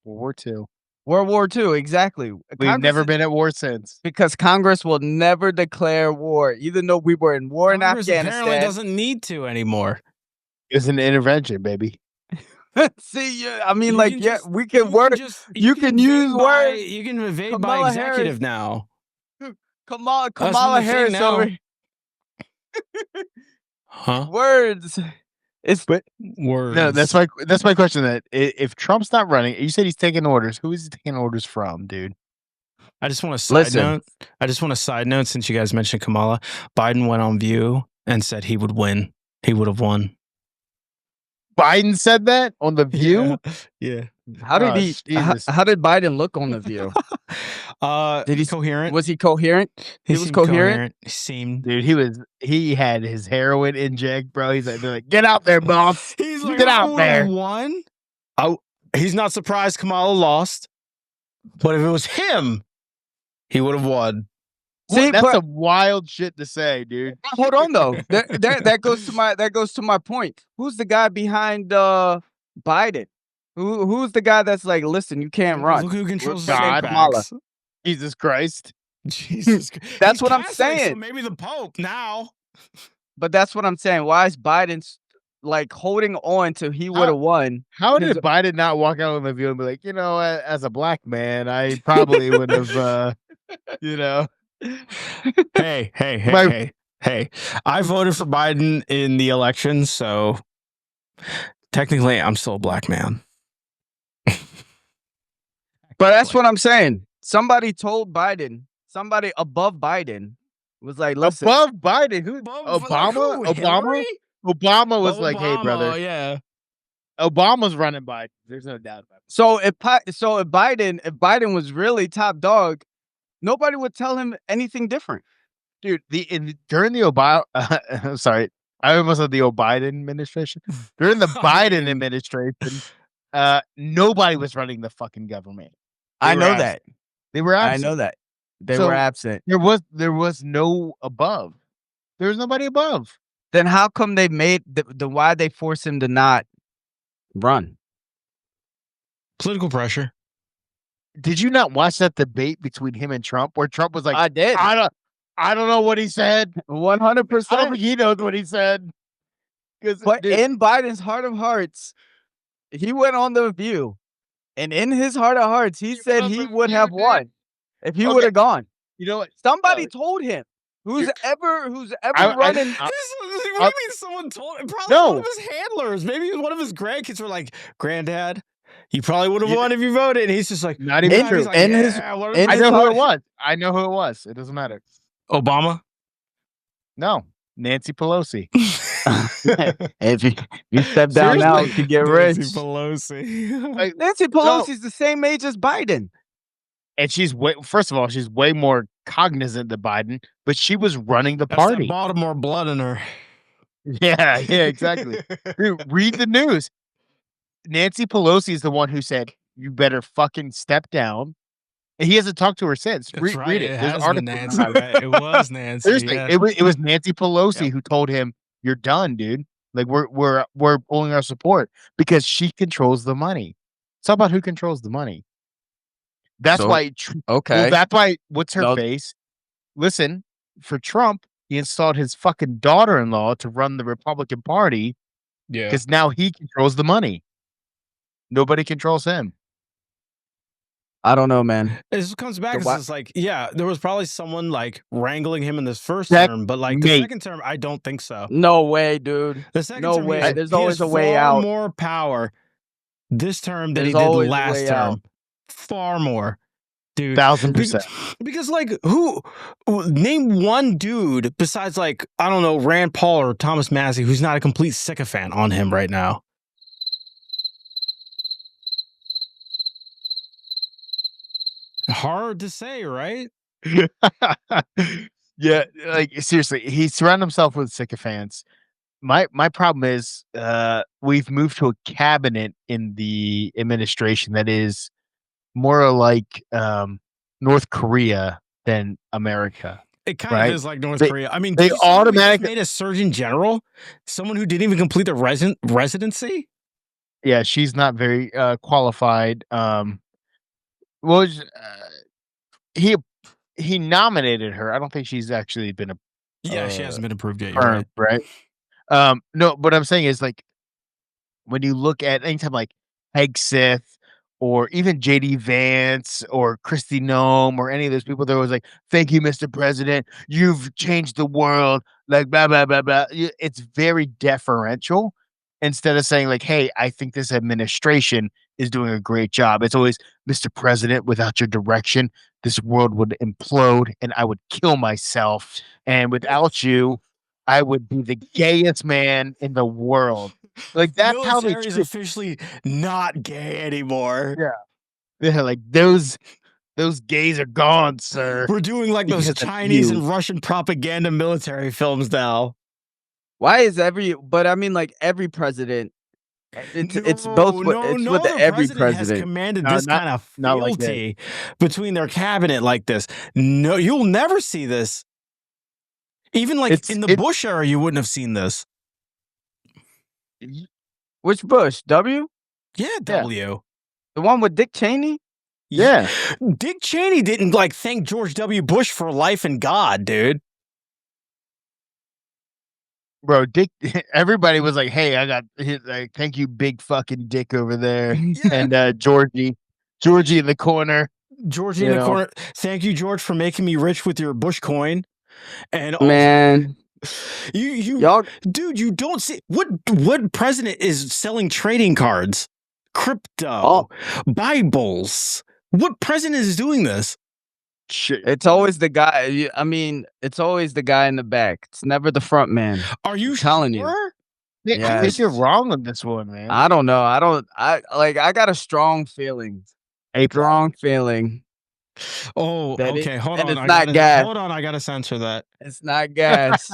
War II. World War II, exactly. We've never been at war since. Because Congress will never declare war, even though we were in war in Afghanistan. Apparently doesn't need to anymore. It's an intervention, baby. See, I mean, we can work. You can use words. You can evade by executive now. Kamala Harris now. over. Huh? Words. Words. No, that's my question. That if Trump's not running, you said he's taking orders. Who is he taking orders from, dude? I just want a side note. Since you guys mentioned Kamala, Biden went on View and said he would win. He would have won. Biden said that on the View. Yeah. How did How did Biden look on the View? Did he coherent? Was he coherent? He was coherent. He seemed, dude. He had his heroin inject, bro. He's like, they're like, get out there, boss. He's like, get out there. Won. Oh, he's not surprised Kamala lost, but if it was him, he would have won. See, that's a wild shit to say, dude. Hold on, though. That goes to my point. Who's the guy behind Biden? Who's the guy that's like, listen, you can't run? Look who controls God. Kamala. Jesus Christ. Jesus Christ. That's what I'm saying. So maybe the Pope now. But that's what I'm saying. Why is Biden like holding on to he would have won? How did Biden not walk out on the View and be like, as a black man, I probably would have, Hey. I voted for Biden in the election, so technically I'm still a black man. But that's what I'm saying. Somebody told Biden, somebody above Biden was like, listen. Above Biden? Who? Above, Obama? Hillary? Obama was like, "Hey, Obama, brother." yeah. Obama's running Biden. There's no doubt about it. So if Biden was really top dog, nobody would tell him anything different. Dude, during the Obama, sorry, I almost said the Biden administration. During the Biden administration, nobody was running the fucking government. I know that. They were I absent. know that. They were absent. There was no above. There was nobody above. Then how come they made why they force him to not run? Political pressure. Did you not watch that debate between him and Trump, where Trump was like, I did. I don't know what he said. 100%. I don't think he knows what he said. But in Biden's heart of hearts, he went on The View, and in his heart of hearts, he said he would have won if he would have gone. You know what? Somebody told him. Who's ever running? What do you mean someone told him? Probably one of his handlers. Maybe one of his grandkids were like, "Granddad, you probably would have won if you voted." And he's just like, not even true. Like, I know who it was. I know who it was. It doesn't matter. Obama? No, Nancy Pelosi. If you step down now, you can get rich. Nancy Pelosi. Nancy Pelosi's the same age as Biden. And first of all, she's way more cognizant than Biden, but she was running the party. That Baltimore blood in her. Yeah, exactly. Dude, read the news. Nancy Pelosi is the one who said, "You better fucking step down." And he hasn't talked to her since. Read it. There's articles about it. It was Nancy. Seriously, yeah. it was Nancy Pelosi who told him, "You're done, dude. Like we're pulling our support because she controls the money." It's all about who controls the money. That's why. Okay. Well, that's why. What's her face? Listen, for Trump, he installed his fucking daughter-in-law to run the Republican Party. Yeah. Because now he controls the money. Nobody controls him. I don't know, man. It comes back. It's like, yeah, there was probably someone like wrangling him in this first term, but like the second term, I don't think so. No way, dude. The second no term, way. There's always a way out. More power this term than There's he did always last term. Far more, dude. 1000%. Because like, name one dude besides like, I don't know, Rand Paul or Thomas Massey who's not a complete sycophant on him right now. Hard to say, right? Yeah, like seriously, he surrounded himself with sycophants. My problem is we've moved to a cabinet in the administration that is more like North Korea than America. It kind of is like North Korea. I mean, they automatically made a surgeon general, someone who didn't even complete the residency. Yeah, she's not very qualified. Well, he nominated her. I don't think she's actually been she hasn't been approved yet. You're right. No, what I'm saying is like when you look at anytime like Hegseth or even JD Vance or Kristi Noem or any of those people, they're always like, "Thank you, Mr. President. You've changed the world." Like blah blah blah blah. It's very deferential instead of saying like, "Hey, I think this administration is doing a great job." It's always, "Mr. President, without your direction, this world would implode and I would kill myself. And without you, I would be the gayest man in the world." Like that's how they is officially not gay anymore. Yeah, like those gays are gone, sir. We're doing like those Chinese and Russian propaganda military films now. Why is but I mean like every president. It's both. It's with every president has commanded this kind of fealty between their cabinet like this. No, you'll never see this. Even like in the Bush era, you wouldn't have seen this. Which Bush? W? Yeah, W. The one with Dick Cheney? Yeah. Dick Cheney didn't like thank George W. Bush for life and God, dude. Bro, Dick, everybody was like, "Hey, I got like, thank you, big fucking Dick over there." And Georgie in the corner. Georgie in the corner. "Thank you, George, for making me rich with your Bush coin." And man, y'all, dude, you don't see what president is selling trading cards, crypto, Bibles? What president is doing this? It's always the guy. I mean, it's always the guy in the back. It's never the front man. Are you telling you? I think you're wrong on this one, man. I don't know. I got a strong feeling. A strong feeling. Oh, okay. Hold on. It's not gas. Hold on. I gotta censor that. It's not gas.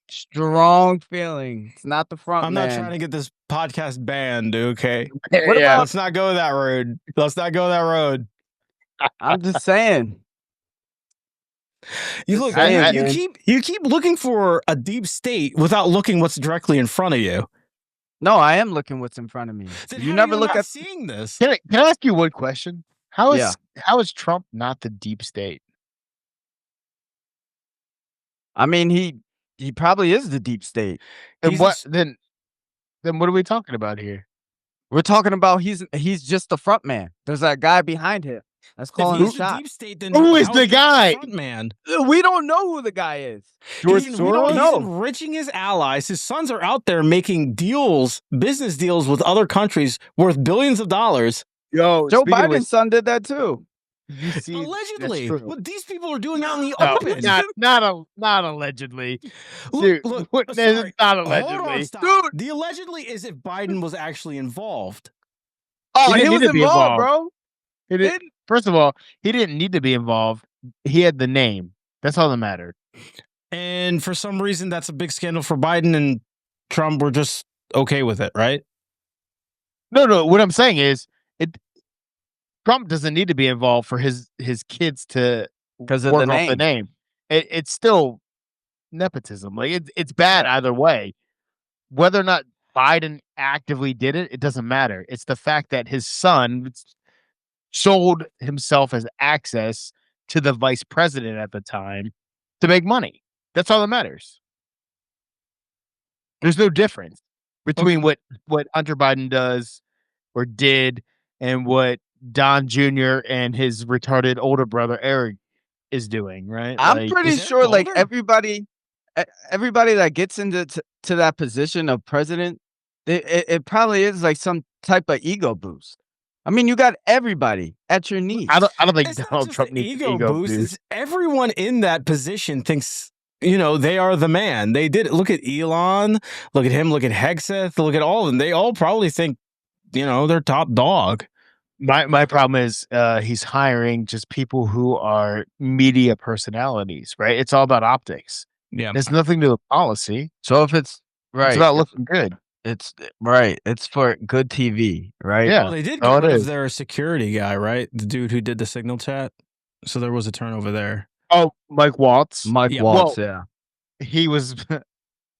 Strong feeling. It's not the front I'm man. not trying to get this podcast banned, okay? What about? Let's not go that road. Let's not go that road. I'm just saying. You look. You keep looking for a deep state without looking what's directly in front of you. No, I am looking what's in front of me. Then You never look at seeing this. Can I ask you one question? How is Trump not the deep state? I mean, he probably is the deep state. And then what are we talking about here? We're talking about he's just the front man. There's that guy behind him that's calling the shot. Deep state, then who is the guy? Front man. We don't know who the guy is. He's enriching his allies. His sons are out there making business deals with other countries worth billions of dollars. Yo, Joe Biden's son did that too. You see, allegedly, what these people are doing out in the open. Not allegedly. Dude, look, not allegedly. Hold on, stop. Dude, the allegedly is if Biden was actually involved. Oh, he was involved, bro. First of all, he didn't need to be involved. He had the name. That's all that mattered. And for some reason, that's a big scandal for Biden, and Trump were just okay with it, right? No. What I'm saying is, Trump doesn't need to be involved for his kids to because of the name. It's still nepotism. Like it's bad either way. Whether or not Biden actively did it, it doesn't matter. It's the fact that his son sold himself as access to the vice president at the time to make money. That's all that matters. There's no difference between what Hunter Biden does or did and what Don Jr. and his retarded older brother Eric is doing, right? I'm pretty sure like everybody that gets into that position of president, it probably is like some type of ego boost. I mean, you got everybody at your knees. I don't think Donald Trump needs ego boost. Everyone in that position thinks, they are the man. They did it. Look at Elon. Look at him. Look at Hegseth. Look at all of them. They all probably think, they're top dog. My problem is he's hiring just people who are media personalities, right? It's all about optics. Yeah. There's nothing to the policy. So if it's right, it's about looking good. It's right. It's for good TV, right? Yeah. Well, they did get rid of their security guy, right? The dude who did the signal chat. So there was a turnover there. Oh, Mike Waltz. Waltz, yeah. He was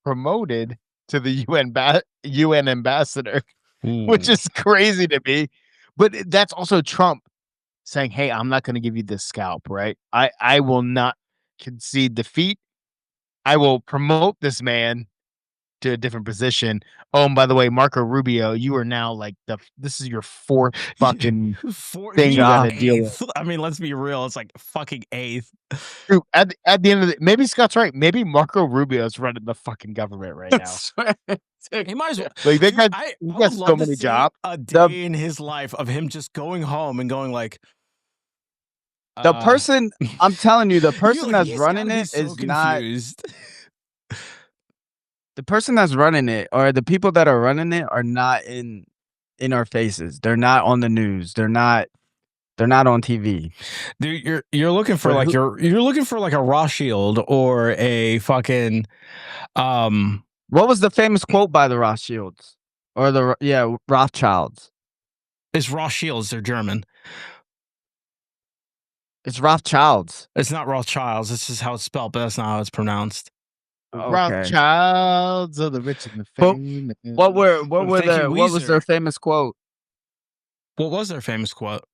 promoted to the UN ambassador, which is crazy to me. But that's also Trump saying, hey, I'm not going to give you this scalp, right? I will not concede defeat. I will promote this man to a different position. Oh, and by the way, Marco Rubio, you are now like this is your fourth fucking thing you got to deal with. I mean, let's be real. It's like fucking eighth. Dude, at the end of it, maybe Scott's right. Maybe Marco Rubio is running the fucking government right now. He might as well. Like they got so many jobs. A day in his life of him just going home and going like. The person, I'm telling you, the person that's running it is not. The person that's running it, or the people that are running it, are not in our faces. They're not on the news. They're not on TV. Dude, you're looking for like you're looking for like a Rothschild or a fucking. What was the famous quote by the Rothschilds or the Rothschilds? It's Rothschilds. They're German. It's Rothschilds. It's not Rothschilds. This is how it's spelled, but that's not how it's pronounced. Okay. Rothschilds are the rich and the famous. What was their famous quote? What was their famous quote?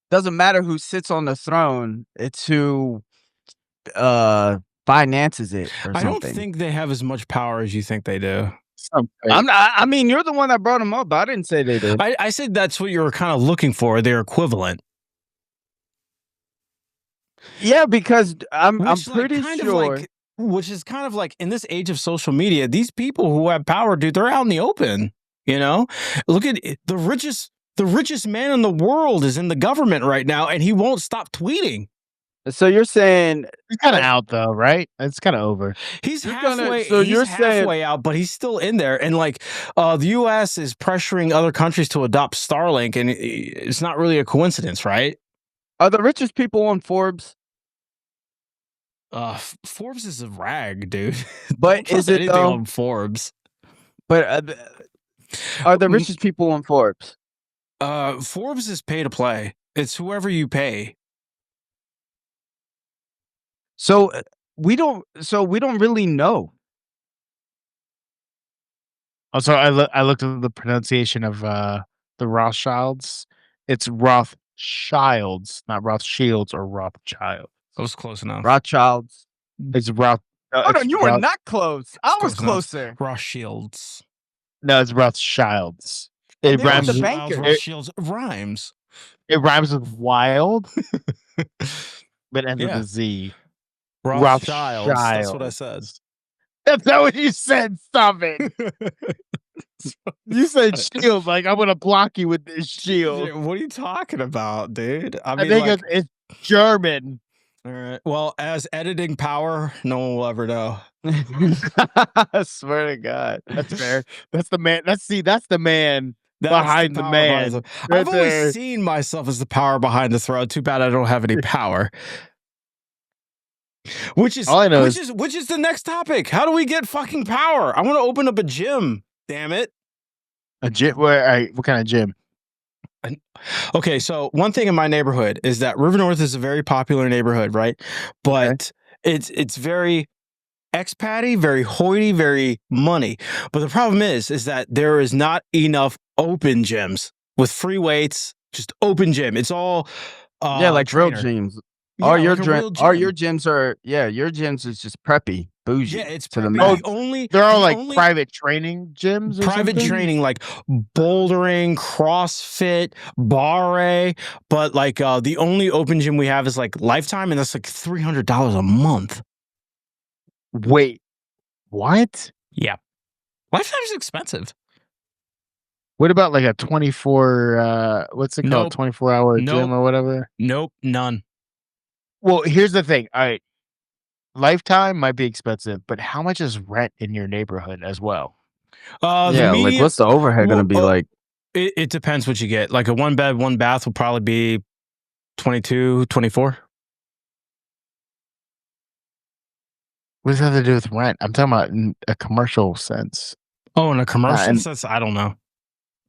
Doesn't matter who sits on the throne. It's who finances it or something. I don't think they have as much power as you think they do. I mean, you're the one that brought them up. I didn't say they did. I said that's what you were kind of looking for. They're equivalent. Yeah, because I'm pretty sure. Which is kind of like in this age of social media, these people who have power, dude, they're out in the open. Look at it. The richest man in the world is in the government right now, and he won't stop tweeting. So you're saying He's kind of out though, right? It's kind of over. He's You're halfway. so he's you're saying- halfway out, but he's still in there. And like, the U.S. is pressuring other countries to adopt Starlink, and it's not really a coincidence, right? Are the richest people on Forbes? Forbes is a rag, dude. But Don't trust is it anything though? on Forbes? But are the richest people on Forbes? Forbes is pay to play. It's whoever you pay. So we don't really know. Also, I looked at the pronunciation of the Rothschilds. It's Rothschilds, not Rothschilds or Rothschild. That was close enough. Rothschilds. It's Roth. Oh no, you were not close. I was closer. Rothschilds. No, it's Rothschilds. It They were rhymes. the With, bankers. Rothschilds rhymes. it rhymes with wild, but ends with a Z. Rothschilds. That's what I said. That's not what you said. Stop it. You said shield. Like, I'm going to block you with this shield. What are you talking about, dude? I think like, it's German. All right. Well, as editing power, no one will ever know. I swear to God. That's fair. That's the man. That's the man That's behind the power man. behind Right I've always there. seen myself as the power behind the throne. Too bad I don't have any power. Which is All I know which is the next topic. How do we get fucking power? I want to open up a gym. Damn it. A gym. What kind of gym? Okay, so one thing in my neighborhood is that River North is a very popular neighborhood, right? But it's very expatty, very hoity, very money. But the problem is that there is not enough open gyms with free weights, just open gym. It's all like trainer. real gyms. Yeah, your gyms are your gyms is just preppy, bougie. Yeah, it's to the preppy. max. They're all like private training gyms. Or private something? training, like bouldering, CrossFit, barre. But like the only open gym we have is like Lifetime, and that's like $300 a month. Wait, what? Yeah, Lifetime's expensive. What about like a 24? What's it called? Nope. 24-hour Nope. gym or whatever? Nope, none. Well, here's the thing. All right, Lifetime might be expensive, but how much is rent in your neighborhood as well? Yeah, like what's the overhead going to be like? It depends what you get. Like a 1-bed, 1-bath will probably be 22, 24. What does that have to do with rent? I'm talking about in a commercial sense. Oh, in a commercial sense, I don't know.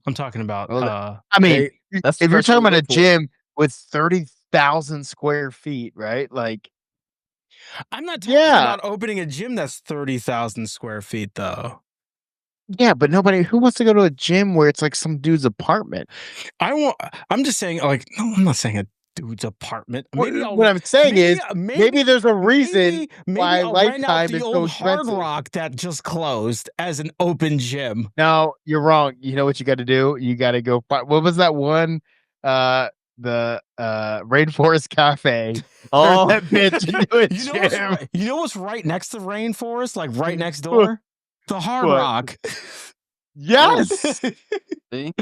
I'm talking about. I mean, that's if you're talking about a Liverpool. gym with 30,000 square feet, right? Like, I'm not talking about opening a gym that's 30,000 square feet, though. Yeah, but who wants to go to a gym where it's like some dude's apartment? I'm just saying, like, no, I'm not saying a dude's apartment. Maybe what I'm saying is maybe there's a reason why I'll rent out Lifetime the is so old Hard expensive. Rock that just closed as an open gym. No, you're wrong. You know what you got to do? You got to go. What was that one? The Rainforest Cafe. Oh, that bitch into a gym. You know what's right next to Rainforest? Like right next door? The Hard Rock. Yes. See?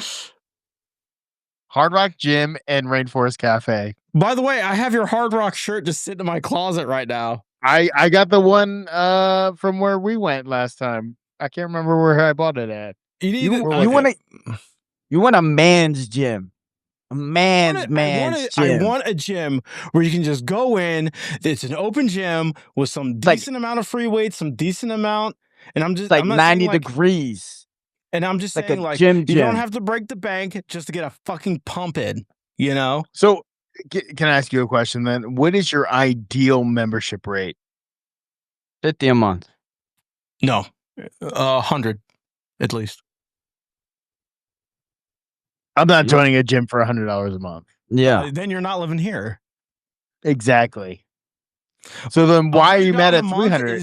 Hard Rock Gym and Rainforest Cafe. By the way, I have your Hard Rock shirt just sitting in my closet right now. I got the one from where we went last time. I can't remember where I bought it at. You want a man's gym. A man's gym. I want a gym where you can just go in. It's an open gym with some decent amount of free weights, some decent amount. And I'm just like I'm not 90 degrees. And I'm just like saying, a like, gym. you don't have to break the bank just to get a fucking pump in, you know? So can I ask you a question then? What is your ideal membership rate? $50 a month. No, 100 at least. I'm not joining a gym for $100 a month. Yeah. Then you're not living here. Exactly. So then why are you mad at 300?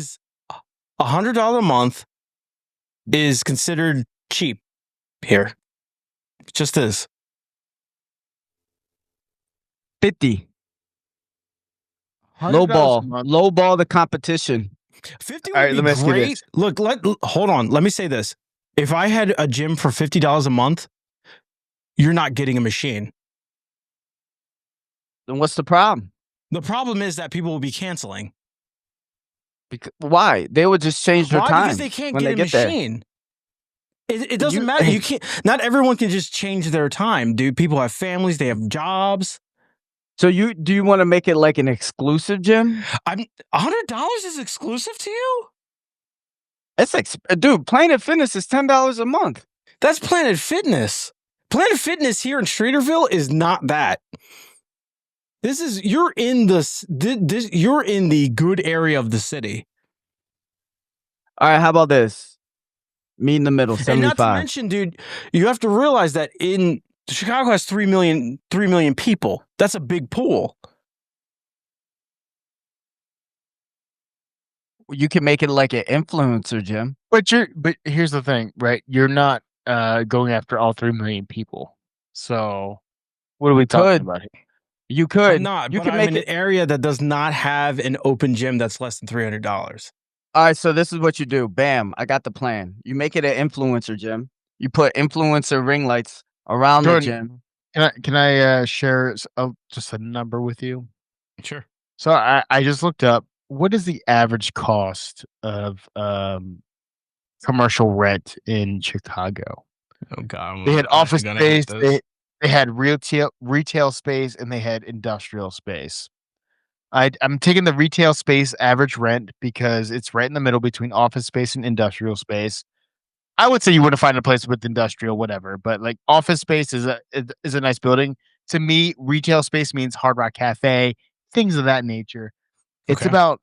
$100 a month is considered cheap here. It just is. 50. Low ball the competition. 50 would be great. Look, hold on. Let me say this. If I had a gym for $50 a month, you're not getting a machine. Then what's the problem? The problem is that people will be canceling. Why? They would just change their time. Because they can't when get they a get there. machine. It doesn't matter. You can't. Not everyone can just change their time, dude. People have families. They have jobs. So do you want to make it like an exclusive gym? $100 is exclusive to you? It's dude. Planet Fitness is $10 a month. That's Planet Fitness. Planet Fitness here in Streeterville is not that. You're in the good area of the city. All right, how about this? Meet in the middle, 75. And not to mention, dude, you have to realize that Chicago has 3 million people. That's a big pool. You can make it like an influencer gym. But here's the thing, right? You're not going after all 3 million people. So what are we talking about here? You could. I'm not. You can make an area that does not have an open gym that's less than $300. All right, so this is what you do. Bam, I got the plan. You make it an influencer gym. You put influencer ring lights around Jordan, the gym. Can I share just a number with you? Sure. So I just looked up what is the average cost of commercial rent in Chicago. Oh God! They had office space. They had retail space, and they had industrial space. I'm taking the retail space average rent because it's right in the middle between office space and industrial space. I would say you wouldn't find a place with industrial, whatever, but like office space is a nice building. To me, retail space means Hard Rock Cafe, things of that nature. It's about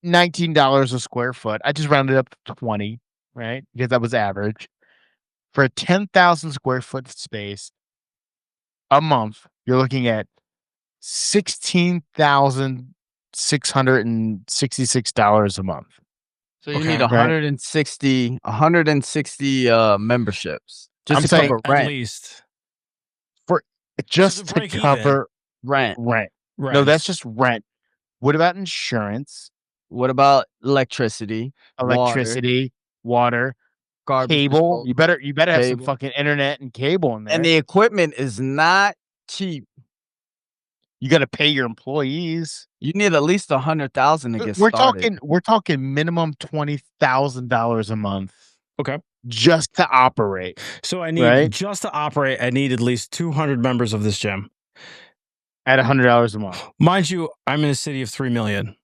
$19 a square foot. I just rounded up to 20, right? Because that was average. For a 10,000 square foot space a month, you're looking at $16,666 a month. So you need 160 memberships just to cover rent. At least just to cover rent. No, that's just rent. What about insurance? What about electricity? Water, garbage, cable. You better have some fucking internet and cable in there. And the equipment is not cheap. You got to pay your employees. You need at least 100,000 to get started. We're talking minimum $20,000 a month. Okay. Just to operate. So I need just to operate. I need at least 200 members of this gym at $100 a month. Mind you, I'm in a city of 3 million.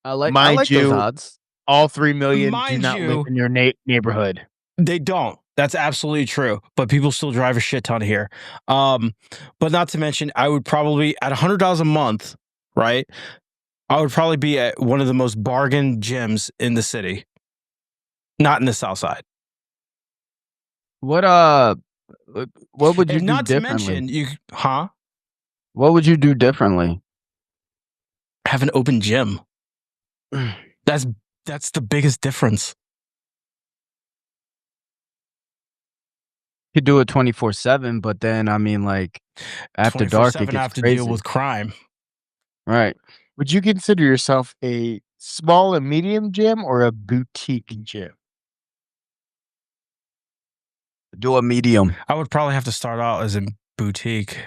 I like those odds. All 3 million do not live in your neighborhood. They don't. That's absolutely true. But people still drive a shit ton here. But not to mention, I would probably, at $100 a month, right? I would probably be at one of the most bargain gyms in the city. Not in the South Side. What would you do not differently? To mention, What would you do differently? Have an open gym. That's the biggest difference. You could do it 24/7, but then I mean, like after dark, it gets I have to crazy. deal with crime. Right? Would you consider yourself a small and medium gym or a boutique gym? Do a medium. I would probably have to start out as a boutique.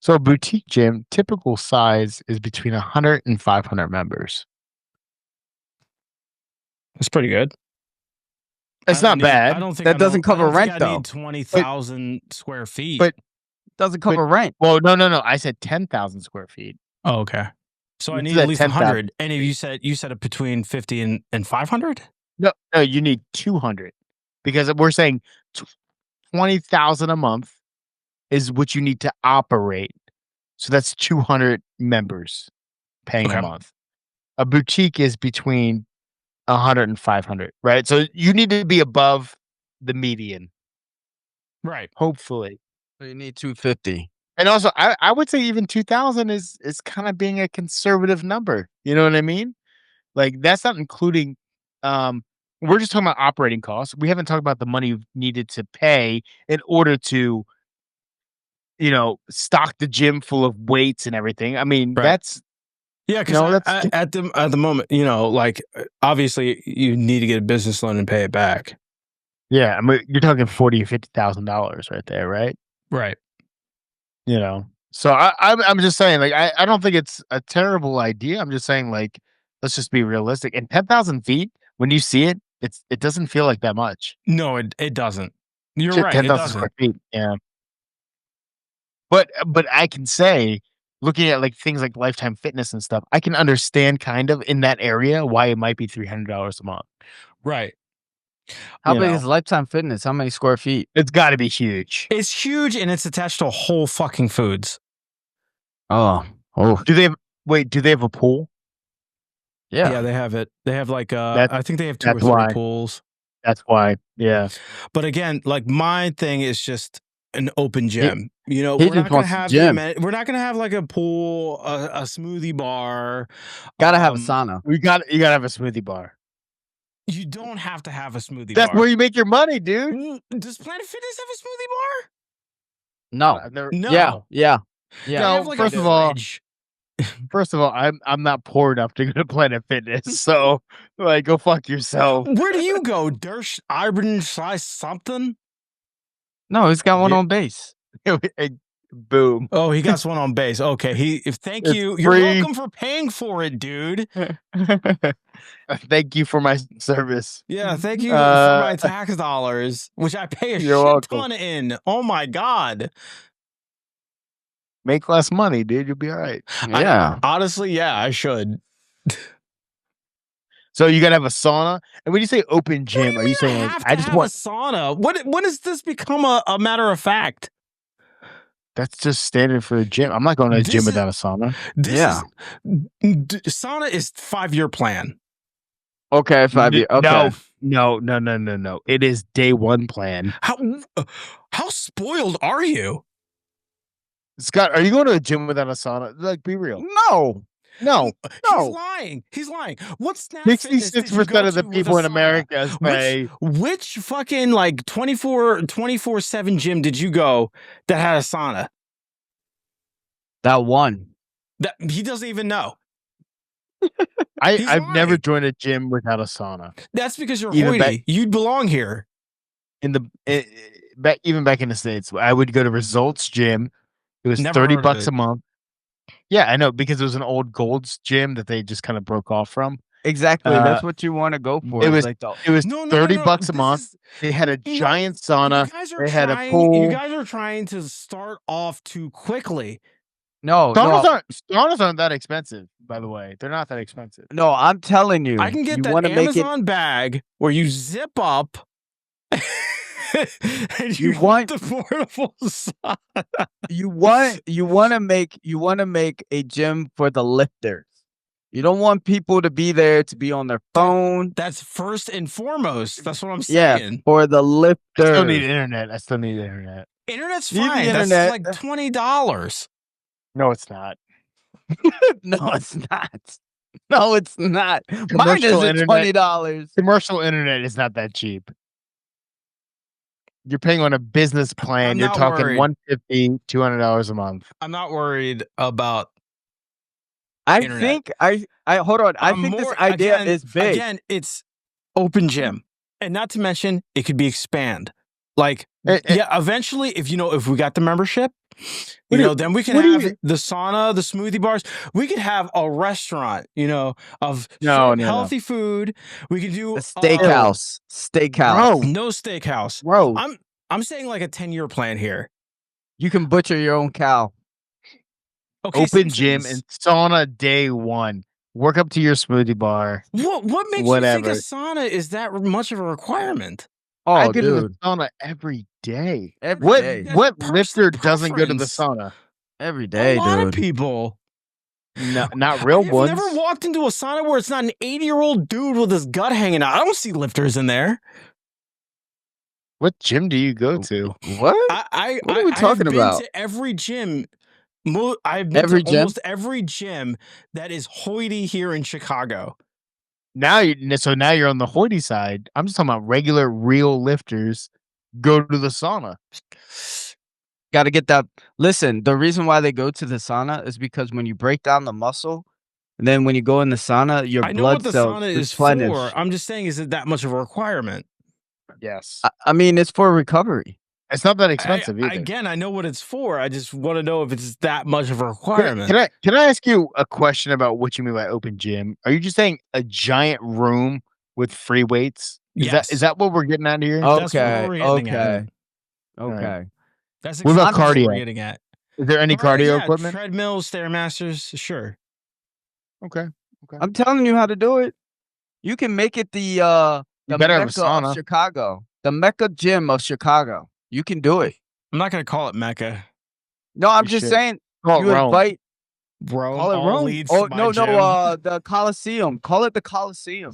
So a boutique gym, typical size is between 100 and 500 members. That's pretty good. It's not bad. I don't think that doesn't cover rent though. I need 20,000 square feet. But doesn't cover rent. Well, no. I said 10,000 square feet. Oh, okay. So I need at least 100. And if you said it between 50 and 500? No, you need 200 because we're saying 20,000 a month is what you need to operate. So that's 200 members paying a month. A boutique is between 100 and 500, right? So you need to be above the median. Right. Hopefully. So you need 250. And also, I would say even 2,000 is kind of being a conservative number. You know what I mean? Like, that's not including, we're just talking about operating costs. We haven't talked about the money needed to pay in order to, stock the gym full of weights and everything. I mean, that's... Yeah, because at the moment, like obviously you need to get a business loan and pay it back. Yeah, I mean you're talking $40,000 or $50,000 right there, right? Right. So I'm just saying, like, I don't think it's a terrible idea. I'm just saying, like, let's just be realistic. And 10,000 feet, when you see it, it doesn't feel like that much. No, it doesn't. You're Shit, right. 10,000 square feet. Yeah. But I can say, looking at like things like Lifetime Fitness and stuff, I can understand kind of in that area why it might be $300 a month. Right. How big is Lifetime Fitness? How many square feet? It's got to be huge. It's huge, and it's attached to Whole fucking Foods. Oh. Do they have a pool? Yeah, they have it. They have like I think they have 2 or 3 pools. That's why. Yeah. But again, like my thing is just an open gym. You know, he we're not just gonna wants the have gym. we're not gonna have like a pool, a smoothie bar. Gotta have a sauna. You gotta have a smoothie bar. You don't have to have a smoothie bar. That's where you make your money, dude. Does Planet Fitness have a smoothie bar? No. No. Yeah. No, Like first of all, I'm not poor enough to go to Planet Fitness, so like, go fuck yourself. Where do you go? Dersh Iron Slice something? No, he's got one on base. Boom. Oh, he got one on base. Okay. Thank you. You're welcome for paying for it, dude. Thank you for my service. Yeah, thank you for my tax dollars, which I pay a shit ton in. Oh my God. Make less money, dude. You'll be all right. Yeah. Honestly, yeah, I should. So you gotta have a sauna. And when you say open gym, are you saying like, I just want a sauna? When does this become a matter of fact? That's just standard for a gym. I'm not going to a gym without a sauna. Sauna is 5-year plan. Okay, 5 years. Okay. No. It is day 1 plan. How spoiled are you? Scott, are you going to a gym without a sauna? Like, be real. No. He's lying. What's 66% of the people in America say which fucking like 24/7 gym did you go that had a sauna? That one. That he doesn't even know. I've never joined a gym without a sauna. That's because you're hoity. You'd belong here. Even back in the States, I would go to Results Gym. It was $30 a month. Yeah, I know, because it was an old Gold's gym that they just kind of broke off from. Exactly. That's what you want to go for. It was $30 a month. They had a giant sauna. They had a pool. You guys are trying to start off too quickly. No, saunas aren't that expensive, by the way. They're not that expensive. No, I'm telling you. I can get that Amazon bag where you zip up and you want the portable sauna. You want to make a gym for the lifters. You don't want people to be there to be on their phone. That's first and foremost. That's what I'm saying. Yeah, for the lifters. I still need internet. Internet's fine. That's like $20. No, it's not. No, it's not. No, it's not. Mine is $20. Commercial internet is not that cheap. You're paying on a business plan. You're talking $150, $200 a month. I'm not worried about internet. Hold on. I think this idea is big. Again, it's open gym. And not to mention, it could be expand. Like, eventually, if we got the membership, then we can have the sauna, the smoothie bars. We could have a restaurant, of healthy food. We could do a steakhouse. No steakhouse. Bro. I'm saying like a 10-year plan here. You can butcher your own cow. Okay, open gym and sauna day 1. Work up to your smoothie bar. What makes you think a sauna is that much of a requirement? Oh, I go to the sauna every day. What lifter doesn't go to the sauna every day? A lot of people. No, not real ones. I've never walked into a sauna where it's not an 80-year-old dude with his gut hanging out. I don't see lifters in there. What gym do you go to? What? What are we talking about? I've been to every gym. I've been to almost every gym that is hoity here in Chicago. Now you're on the hoity side. I'm just talking about regular, real lifters go to the sauna. Got to get that. Listen, the reason why they go to the sauna is because when you break down the muscle, and then when you go in the sauna, your blood cells. I know what the sauna is for. I'm just saying, is it that much of a requirement? Yes. I mean, it's for recovery. It's not that expensive either. Again, I know what it's for. I just want to know if it's that much of a requirement. Can I ask you a question about what you mean by open gym? Are you just saying a giant room with free weights? Is that what we're getting at here? That's what we're getting at. Okay. That's what about cardio? What we're getting at. Is there any cardio equipment? Treadmills, Stairmasters, sure. Okay. I'm telling you how to do it. You can make it the Mecca of Chicago. The Mecca gym of Chicago. You can do it. I'm not going to call it Mecca. No, I'm just saying. Call it Rome. Invite Rome. Call it Rome. Oh no, the Coliseum. Call it the Coliseum.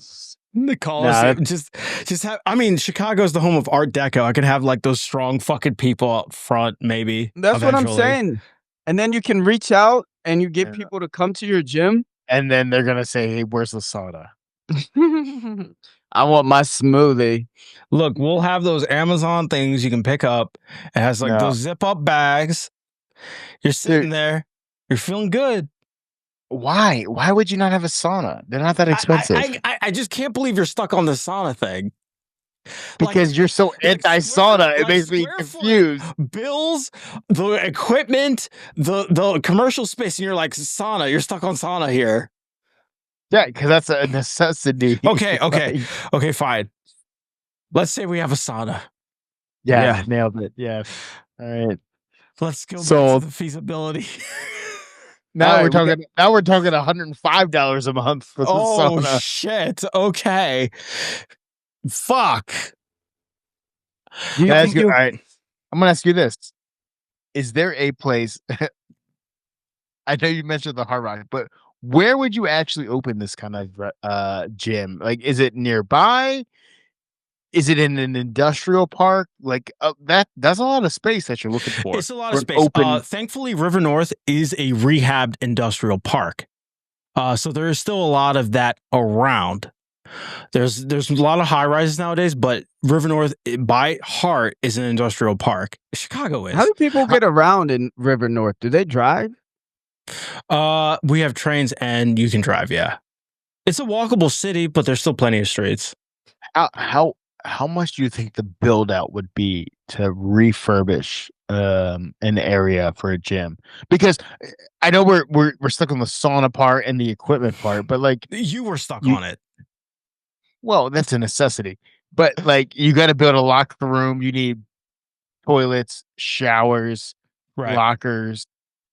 The Coliseum. Just have. I mean, Chicago's the home of Art Deco. I could have like those strong fucking people up front, maybe. That's what I'm saying. And then you can reach out and you get people to come to your gym. And then they're gonna say, "Hey, where's the soda?" I want my smoothie. Look, we'll have those Amazon things you can pick up. It has like those zip up bags. You're sitting there. You're feeling good. Why? Why would you not have a sauna? They're not that expensive. I just can't believe you're stuck on the sauna thing. Because you're so anti-sauna, it makes me confused. Bills, the equipment, the commercial space, and you're like, sauna. You're stuck on sauna here. Yeah, because that's a necessity. Okay, fine. Let's say we have a sauna. Yeah, nailed it. Yeah. All right. Let's go back to the feasibility. Now we're talking $105 a month for the sauna. Oh shit. Okay. Fuck. All right. I'm gonna ask you this. Is there a place I know you mentioned the Hard Rock, but where would you actually open this kind of gym? Like, is it nearby? Is it in an industrial park? Like that's a lot of space that you're looking for. It's a lot of space. Thankfully, River North is a rehabbed industrial park. So there is still a lot of that around. There's a lot of high rises nowadays, but River North by heart is an industrial park. Chicago is. How do people get around in River North? Do they drive? We have trains and you can drive. Yeah, it's a walkable city, but there's still plenty of streets. How much do you think the build out would be to refurbish an area for a gym? Because I know we're stuck on the sauna part and the equipment part, but like you were stuck on it. Well, that's a necessity. But like you got to build a locker room. You need toilets, showers, lockers,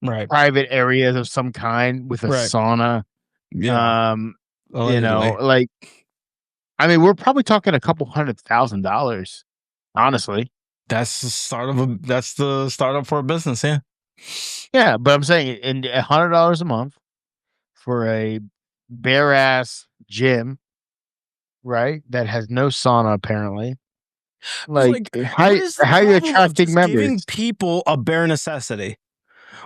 private areas of some kind with a sauna. Yeah. You know, like. I mean, we're probably talking a couple $100,000, honestly. That's the startup for a business, yeah. Yeah, but I'm saying in $100 a month for a bare ass gym, right? That has no sauna apparently. Like how are you attracting members? Giving people a bare necessity.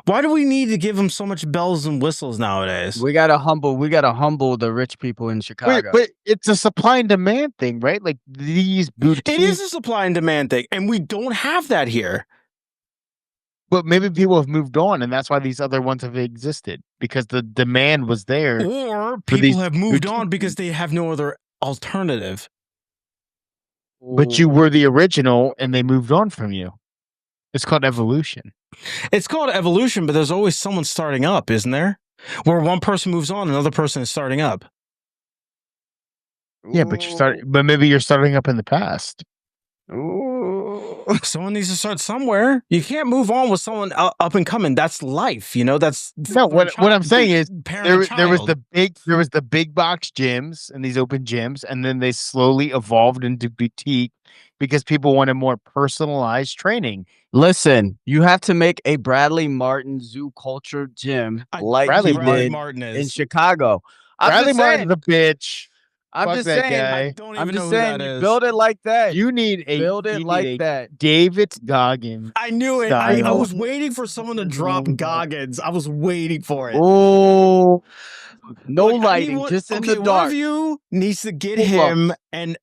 Why do we need to give them so much bells and whistles nowadays? We gotta humble the rich people in Chicago. But it's a supply and demand thing, right? Like these boutiques. It is a supply and demand thing, and we don't have that here. But maybe people have moved on, and that's why these other ones have existed, because the demand was there. Or people have moved on because they have no other alternative. But you were the original, and they moved on from you. It's called evolution. It's called evolution, but there's always someone starting up, isn't there? Where one person moves on, another person is starting up. Yeah, but but maybe you're starting up in the past. Ooh. Someone needs to start somewhere. You can't move on with someone up and coming. That's life, you know. That's no. What I'm saying is there was the big box gyms and these open gyms, and then they slowly evolved into boutique because people wanted more personalized training. Listen, you have to make a Bradley Martin zoo culture gym like Bradley Martin is in Chicago. Bradley Martin's a bitch. I'm just saying. I'm just saying. Build it like that. You need that. David Goggins. I knew it. I was waiting for someone to drop Goggins. I was waiting for it. Oh, no lighting, just in the dark. One of you needs to get him and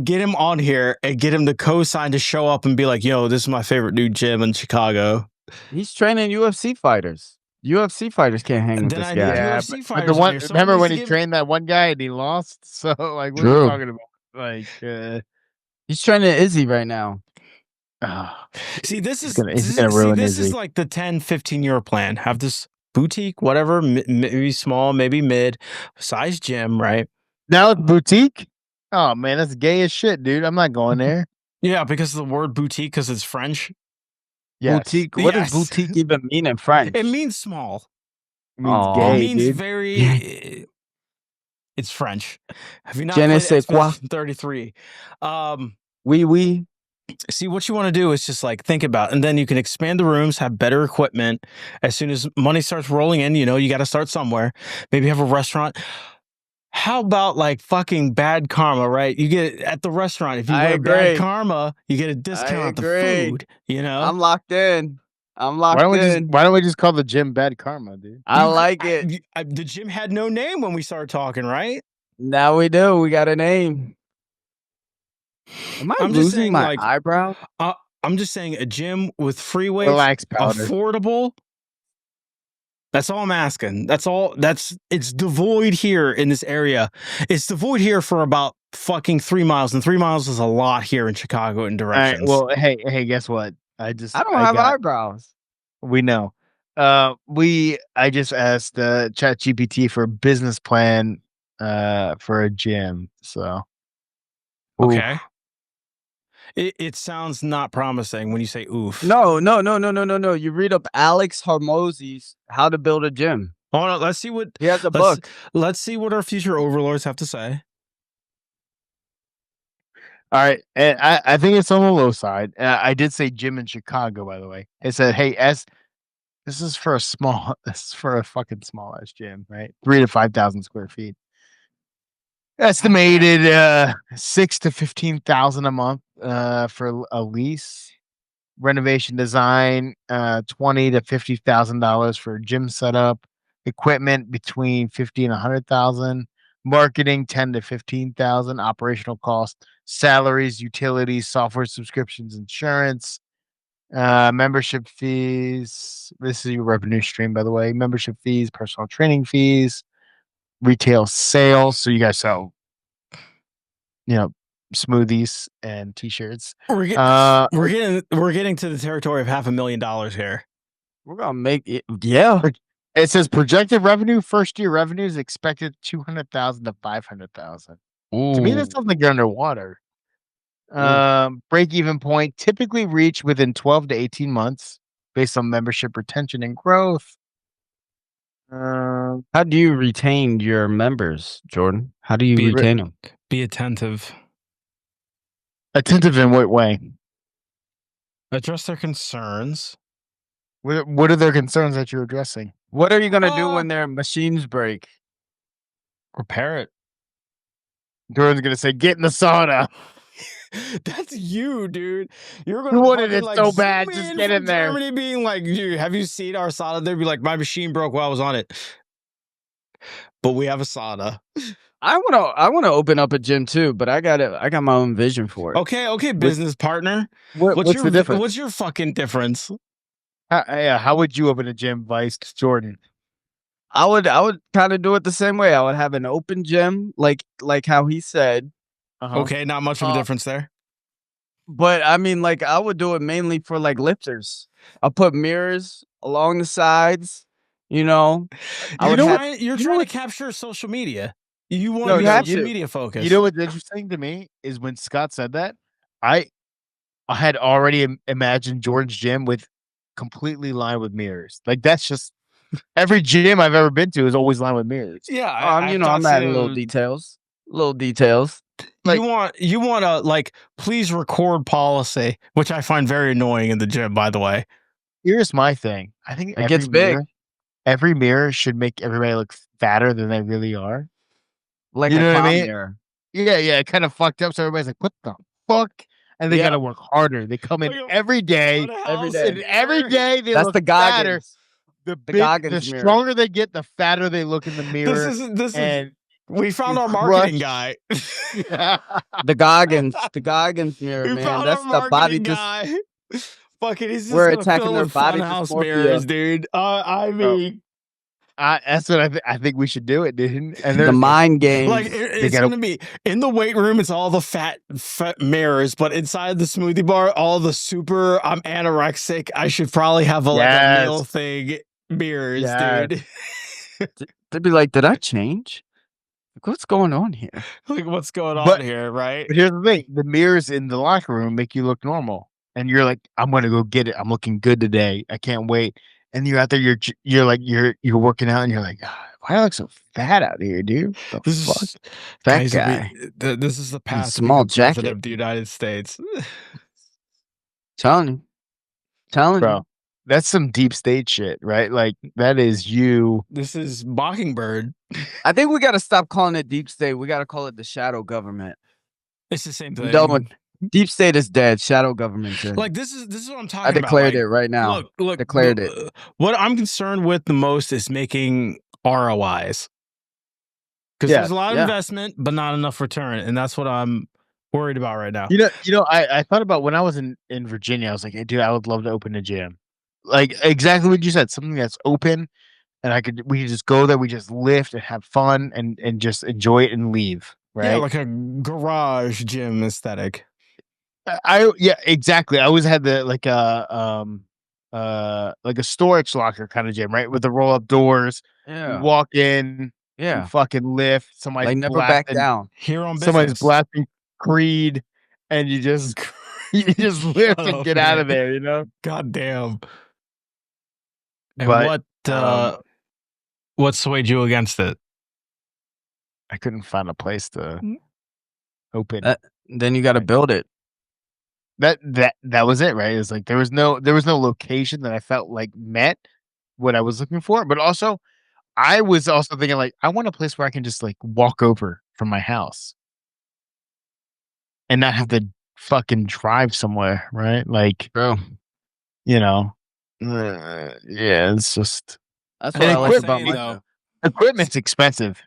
get him on here and get him to co-sign to show up and be like, "Yo, this is my favorite new gym in Chicago." He's training UFC fighters. UFC fighters can't hang with this guy. Yeah, but the one, remember when he trained that one guy and he lost? So, like, what are you talking about? Like, he's training Izzy right now. See, this he's is gonna ruin this is Izzy. like the 10, 15-year plan. Have this boutique, whatever, maybe small, maybe mid size gym, right? Now it's boutique. Oh man, that's gay as shit, dude. I'm not going there. Yeah, because of the word boutique, because it's French. Yes. Boutique. What does boutique even mean in French? It means small. It means gay. It means dude. very. It's French. Have you not Je ne played sais quoi. Expedition 33? Oui. See, what you want to do is just like think about, and then you can expand the rooms, have better equipment. As soon as money starts rolling in, you know, you got to start somewhere. Maybe have a restaurant. How about like fucking Bad Karma, right? You get at the restaurant. If you go to Bad Karma, you get a discount on the food, you know? I'm locked in. Why don't we just call the gym Bad Karma, dude? I like it. The gym had no name when we started talking, right? Now we do. We got a name. Am I losing my eyebrow? I'm just saying a gym with free weights, affordable. That's all I'm asking. That's all. It's devoid here in this area. It's devoid here for about fucking 3 miles, and 3 miles is a lot here in Chicago in directions. All right, well, hey, guess what? I don't have eyebrows. We know. I just asked ChatGPT for a business plan for a gym. So okay. Oof. It sounds not promising when you say oof. No. You read up Alex Hormozy's How to Build a Gym. Oh no, let's see what he has a book. Let's see what our future overlords have to say. All right, and I think it's on the low side. I did say gym in Chicago, by the way. It said, "Hey, this is for a fucking small ass gym, right? 3,000 to 5,000 square feet. Estimated 6,000 to 15,000 a month for a lease. Renovation design, $20,000 to $50,000 for gym setup. Equipment between 50 and 100,000. Marketing 10 to 15,000. Operational costs, salaries, utilities, software subscriptions, insurance, membership fees. This is your revenue stream, by the way. Membership fees, personal training fees, retail sales. So you guys sell, smoothies and t-shirts. We're getting to the territory of $500,000 here. We're gonna make it. Yeah. It says projected revenue, first year revenues expected 200,000 to 500,000. To me, that sounds like you're underwater. Break even point typically reach within 12 to 18 months based on membership retention and growth. How do you retain your members, Jordan? How do you retain them? Be attentive. Attentive in what way? Address their concerns. What are their concerns that you're addressing? What are you going to do when their machines break? Repair it. Jordan's going to say, get in the sauna. That's you, dude. You're going to wanted it so bad. Just get in there. Germany being like, dude, have you seen our sauna? They'd be like, my machine broke while I was on it. But we have a sauna. I want to open up a gym too, but I got my own vision for it. Okay, business partner. What's the difference? What's your fucking difference? How would you open a gym, Vice Jordan? I would kind of do it the same way. I would have an open gym, like how he said. Okay, not much of a difference there. But I mean, like I would do it mainly for like lifters. I'll put mirrors along the sides. You're trying to capture social media. You want to be media focused. You know what's interesting to me is when Scott said that, I had already imagined Jordan's gym with completely lined with mirrors. Like that's just every gym I've ever been to is always lined with mirrors. Yeah, I'm adding little details. Like, you want to like please record policy, which I find very annoying in the gym. By the way, here's my thing. I think it gets big. Every mirror should make everybody look fatter than they really are. Like you know what I mean? Mirror. Yeah, kind of fucked up. So everybody's like, "What the fuck?" And they gotta work harder. They come in every day. Every day they look fatter. The stronger they get, the fatter they look in the mirror. We found our marketing guy. The Goggins mirror, man. That's the body guy. Fucking, he's just we're gonna attacking fill their in body funhouse mirrors, dude. I mean, That's what I think we should do it, dude. And The mind game. Like it's gonna be in the weight room. It's all the fat mirrors, but inside the smoothie bar, all the super. I'm anorexic. I should probably have a meal thing mirrors, dude. They'd be like, "Did I change? Like, what's going on here? Like, what's going on here, right?" But here's the thing: the mirrors in the locker room make you look normal, and you're like, "I'm gonna go get it. I'm looking good today. I can't wait." And you're out there, you're working out, and you're like, "Why do I look so fat out here, dude? This is Fat guy. This is the path small to become president jacket of the United States. Telling Bro, you. that's some deep state shit, right? Like that is you. This is Mockingbird. I think we got to stop calling it deep state. We got to call it the shadow government. It's the same thing. I'm done with deep state is dead. Shadow government's in. Like this is what I'm talking I about. declared it right now. Look, declared it. What I'm concerned with the most is making ROIs. Because there's a lot of investment, but not enough return, and that's what I'm worried about right now. You know, I thought about when I was in Virginia. I was like, hey, dude, I would love to open a gym. Like exactly what you said, something that's open, and we could just go there, we just lift and have fun and just enjoy it and leave. Right? Yeah, like a garage gym aesthetic. Exactly. I always had the like a storage locker kind of gym, right? With the roll up doors. Yeah. You walk in. Yeah. You fucking lift. Somebody's like never back down. Here on business. Somebody's blasting Creed, and you just lift and get out of there. You know. God damn. And but what swayed you against it? I couldn't find a place to open. Then you got to build it. That was it, right? It's like there was no location that I felt like met what I was looking for, but also I was also thinking like I want a place where I can just like walk over from my house and not have to fucking drive somewhere, right? Like, bro, you know, it's just that's what I like about my equipment's expensive.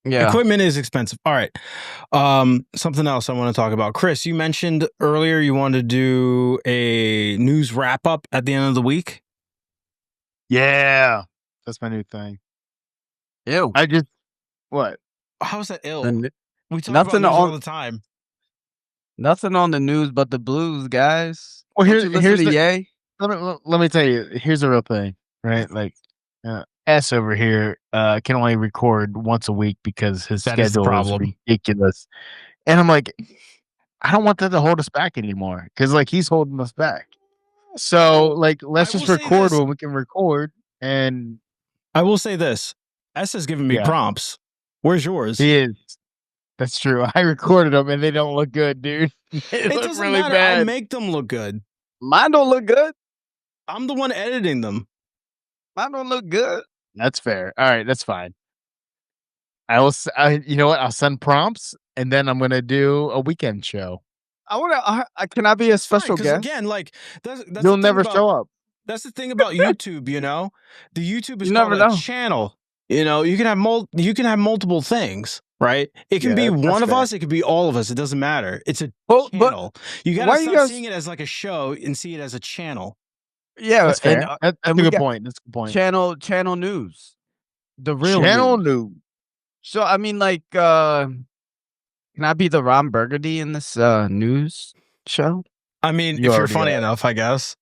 Yeah. Equipment is expensive. All right. Something else I want to talk about. Chris, you mentioned earlier you wanted to do a news wrap up at the end of the week. Yeah. That's my new thing. Ew. What? How is that ill? We talk nothing about news all the time. Nothing on the news but the Blues, guys. Well, here's the Yay. Let me tell you. Here's the real thing, right? Like, S over here can only record once a week because his schedule is ridiculous. And I'm like, I don't want that to hold us back anymore because like he's holding us back. So like, let's just record when we can record. And I will say this: S has given me prompts. Where's yours? He is. That's true. I recorded them and they don't look good, dude. It doesn't really matter. Bad. I make them look good. Mine don't look good. I'm the one editing them. Mine don't look good. That's fair. All right, that's fine. You know what? I'll send prompts and then I'm gonna do a weekend show. Can I be a special guest? Again, like that's you'll never show up. That's the thing about YouTube, you know. The YouTube is called a channel. You know, you can have multiple things, right? It can be one of us, it could be all of us. It doesn't matter. It's a channel. You gotta stop seeing it as like a show and see it as a channel. Yeah, that's fair. That's a good point. That's a good point. Channel news, the real channel news. So I mean, like, can I be the Ron Burgundy in this news show? I mean, if you're funny enough, I guess.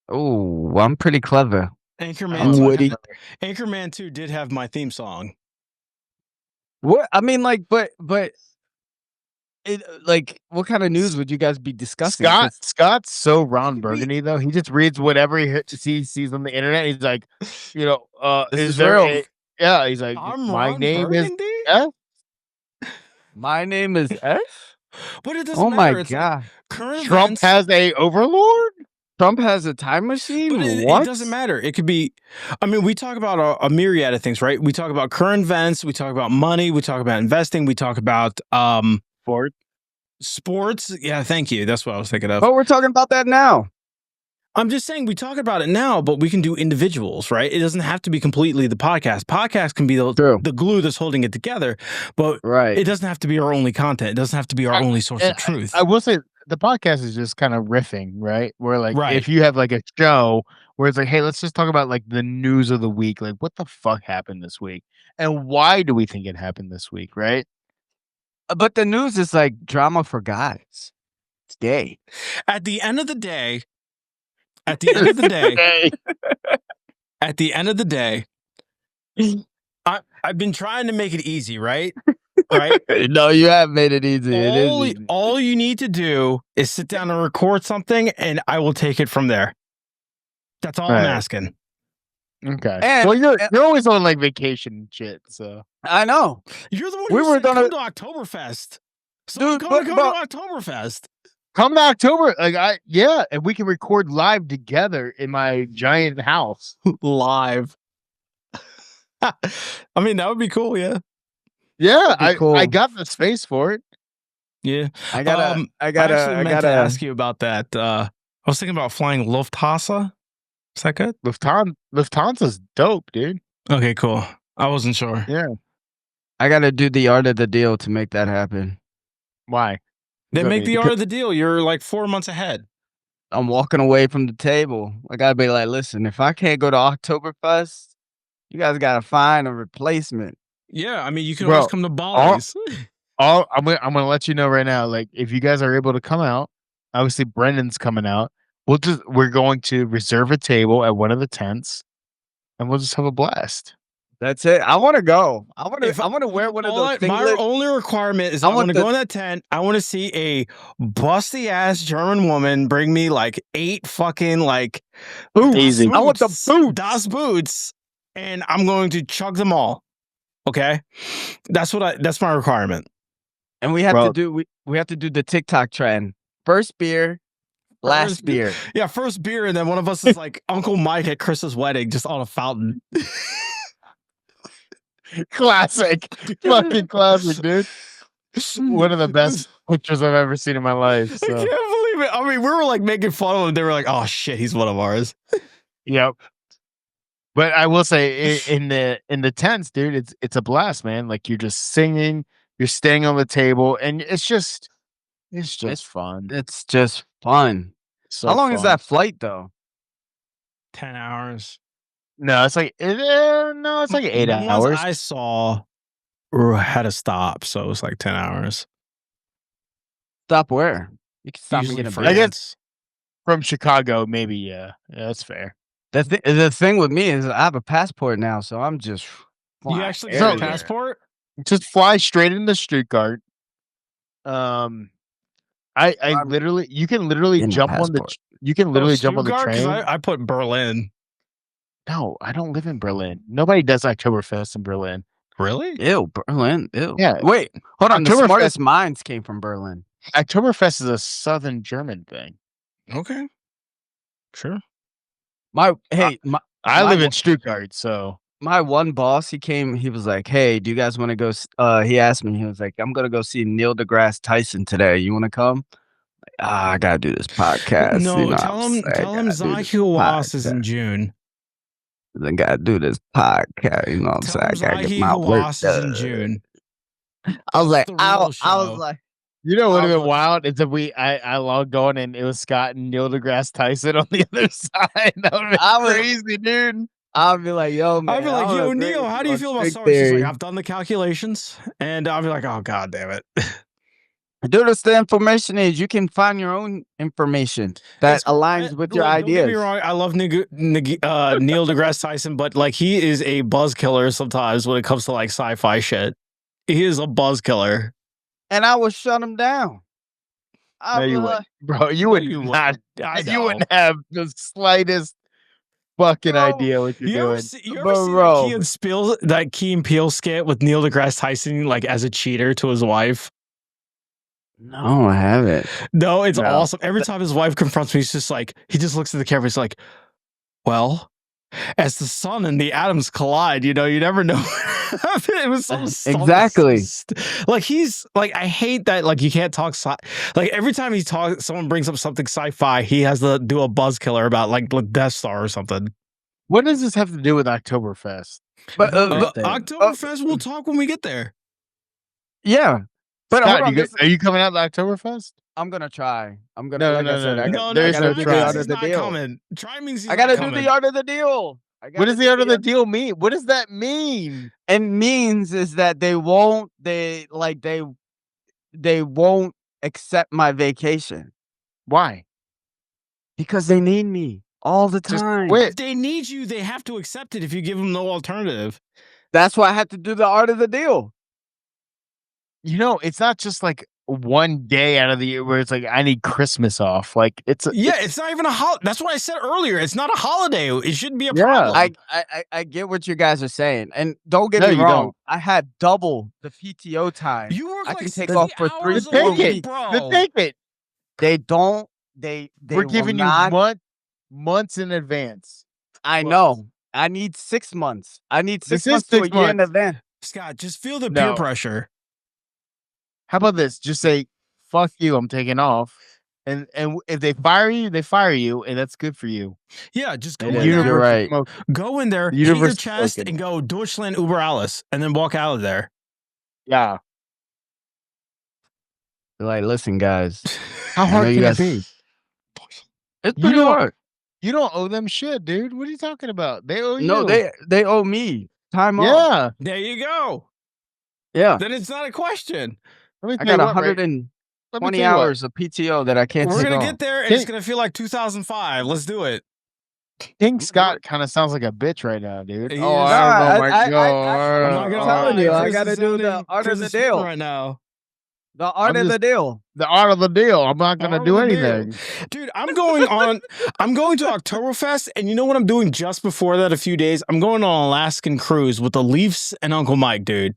Oh, I'm pretty clever. Anchorman 2 did have my theme song. What I mean, like, but like, what kind of news would you guys be discussing? Scott's so Ron Burgundy though. He just reads whatever he sees on the internet. He's like, you know, is there real? He's like, my name is F. My name is F. But it doesn't matter. Oh my god! Trump has a overlord. Trump has a time machine? But it doesn't matter. It could be, I mean, we talk about a myriad of things, right? We talk about current events. We talk about money. We talk about investing. We talk about sports. Yeah, thank you. That's what I was thinking of. But we're talking about that now. I'm just saying we talk about it now, but we can do individuals, right? It doesn't have to be completely the podcast. Podcast can be the glue that's holding it together, but it doesn't have to be our only content. It doesn't have to be our only source of truth. I will say, the podcast is just kind of riffing, right? Where like if you have like a show where it's like, hey, let's just talk about like the news of the week. Like, what the fuck happened this week, and why do we think it happened this week? Right? But the news is like drama for guys. It's gay. At the end of the day, at the end of the day, at the end of the day, I've been trying to make it easy, right? Right? No, you have made it easy. It is easy. All you need to do is sit down and record something, and I will take it from there. That's all I'm asking. Okay. And, well, you're always on like vacation and shit, so I know. You're the one who said come to Oktoberfest. So come to Oktoberfest. Come to October, and we can record live together in my giant house. Live. I mean, that would be cool, yeah. Yeah, cool. I got the space for it. Yeah. I gotta ask you about that. I was thinking about flying Lufthansa. Is that good? Lufthansa's dope, dude. Okay, cool. I wasn't sure. Yeah. I gotta do the art of the deal to make that happen. Why? They make the art of the deal. You're like 4 months ahead. I'm walking away from the table. I gotta be like, listen, if I can't go to Oktoberfest, you guys gotta find a replacement. Yeah, I mean, you can always come to Bali's. I'm gonna let you know right now. Like, if you guys are able to come out, obviously Brendan's coming out. We're going to reserve a table at one of the tents, and we'll just have a blast. That's it. I want to go. I want to wear one of those things. My only requirement is I want to go in that tent. I want to see a busty ass German woman bring me like 8 fucking like boots. Easy. I want the boots. Das Boots, and I'm going to chug them all. Okay, that's my requirement. And we have to do we have to do the TikTok trend. First beer, last beer. Yeah, first beer, and then one of us is like Uncle Mike at Chris's wedding, just on a fountain. Classic. Fucking classic, dude. One of the best pictures I've ever seen in my life. So. I can't believe it. I mean, we were like making fun of him. They were like, oh shit, he's one of ours. Yep. But I will say in the tents, dude, it's a blast, man. Like, you're just singing, you're staying on the table, and it's just fun. It's just fun. So how long is that flight though? 10 hours. No, it's like 8 hours. The ones I saw had a stop, so it was like 10 hours. Stop where? You can stop Usually in France. I guess from Chicago, maybe. Yeah, that's fair. The thing with me is I have a passport now, so I'm just. You actually got a passport? Just fly straight into Stuttgart. I literally, you can literally jump on the. You can literally jump on the train. I put Berlin. No, I don't live in Berlin. Nobody does Oktoberfest in Berlin. Really? Ew, Berlin. Ew. Yeah. Wait, hold on. The smartest minds came from Berlin. Oktoberfest is a Southern German thing. Okay. Sure. I live in Stuttgart, so. My one boss, he was like, hey, do you guys want to go? He asked me, he was like, I'm going to go see Neil deGrasse Tyson today. You want to come? Like, I got to do this podcast. No, you know tell him Zahi Was is in June. I got to do this podcast. You know what I'm saying? I got to get my work done. In June. I was like, I was like, you know what would have been wild is if I logged on and it was Scott and Neil deGrasse Tyson on the other side. That would have been crazy, dude. I'll be like, yo, man. I'll be like, yo, Neil, how do you feel about Star Wars? He's like, I've done the calculations. And I'll be like, oh, God damn it. Dude, that's the information is you can find your own information that aligns with your ideas. Don't get me wrong, I love Neil deGrasse Tyson, but like he is a buzz killer sometimes when it comes to like sci-fi shit. He is a buzz killer. And I would shut him down. No, you wouldn't. Bro, you wouldn't have the slightest fucking idea what you're doing. You ever see that Key and Peele skit with Neil deGrasse Tyson like as a cheater to his wife? No, I haven't. No, it's awesome. Every time his wife confronts me, he's just like, he just looks at the camera. He's like, well, as the sun and the atoms collide, you know, you never know. It was so exactly like he's like, I hate that. Like you can't talk like every time someone brings up something sci-fi, he has to do a buzz killer about like Death Star or something. What does this have to do with Oktoberfest? But Oktoberfest, we'll talk when we get there. Yeah. But Scott, are you coming out to Oktoberfest? I'm gonna try. I'm gonna. No, like no, I said, no, I no. got. There I is gotta no do try. the art He's of the not deal. coming. Try means he's I not gotta coming. do the art of the deal. What does the art of the deal mean? What does that mean? It means is that they won't. They won't accept my vacation Why? because they need me all the Just time. quit. If they need you, they have to accept it if you give them no alternative. That's why I had to do the art of the deal. You know, it's not just like one day out of the year where it's like I need Christmas off. Like it's not even a holiday. That's what I said earlier. It's not a holiday. It shouldn't be a Yeah. problem. I get what you guys are saying, and don't get No, me you wrong. don't. I had double the PTO time. You work I like can take 60 off for 3 hours a four Then take week, it, weeks. then bro. take it. They don't. They We're will giving you not. months in advance. I months. know. I need 6 months. I need This 6 is months to a 6 year in months. advance. Scott, just feel the peer No. pressure. How about this? Just say, "Fuck you, I'm taking off." And if they fire you, and that's good for you. Yeah, just go It in is. You're there. right. Go in there, The hit your universe is chest, broken. and go Deutschland über alles, and then walk out of there. Yeah. They're like, listen, guys. How I know hard you can guys. it be? It's You pretty don't- hard. You don't owe them shit, dude. What are you talking about? They owe you. No, they owe me time off. Yeah. There you go. Yeah. Then it's not a question. Let me I tell got you what, right? 120 Let me tell you what. hours of PTO that I can't We're take gonna off. get there, and King- it's gonna feel like 2005. Let's do it. King Scott kind of sounds like a bitch right now, dude. He Oh, is. I don't know, Nah, my I- God. I'm not gonna I'm telling lie. you, I Chris gotta is do the sounding- art Chris of the is feeling deal. right now. The art I'm of the just- deal. The art of the deal. I'm not gonna Art do of the deal. anything. Dude, I'm going to Oktoberfest, and you know what I'm doing just before that? A few days, I'm going on an Alaskan cruise with the Leafs and Uncle Mike, dude.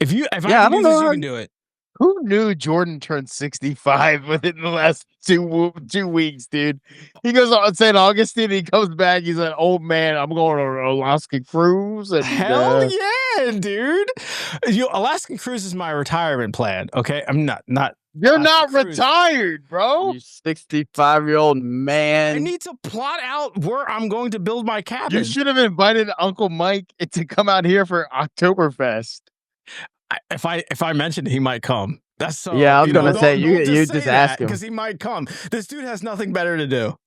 If I I can don't do this, know. you can do it. Who knew Jordan turned 65 within the last 2 weeks, dude? He goes on St. Augustine. He comes back. He's an old man. I'm going on an Alaska cruise. And Hell yeah, dude! Alaskan cruise is my retirement plan. Okay, I'm not. You're Alaska not cruise. retired, bro. You 65-year-old man. I need to plot out where I'm going to build my cabin. You should have invited Uncle Mike to come out here for Oktoberfest. If I mentioned he might come. That's so. Yeah, I was gonna say, don't you just say ask that, him. because he might come. This dude has nothing better to do.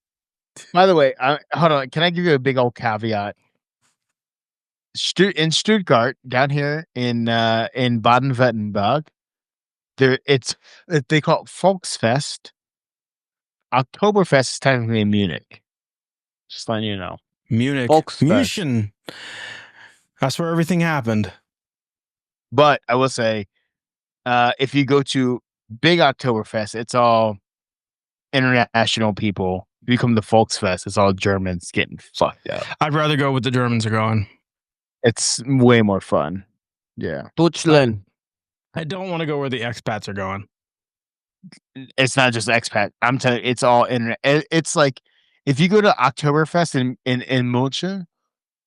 By the way, hold on. Can I give you a big old caveat? In Stuttgart, down here in Baden-Württemberg, they call it Volksfest. Oktoberfest is technically in Munich. Just letting you know. Munich. Volksfest. München. That's where everything happened. But I will say, if you go to big Oktoberfest, it's all international people. If you come to Volksfest, it's all Germans getting fucked up. I'd rather go with the Germans are going. It's way more fun. Yeah. Deutschland. I don't want to go where the expats are going. It's not just expat. I'm telling you, it's all internet. It's like if you go to Oktoberfest in München,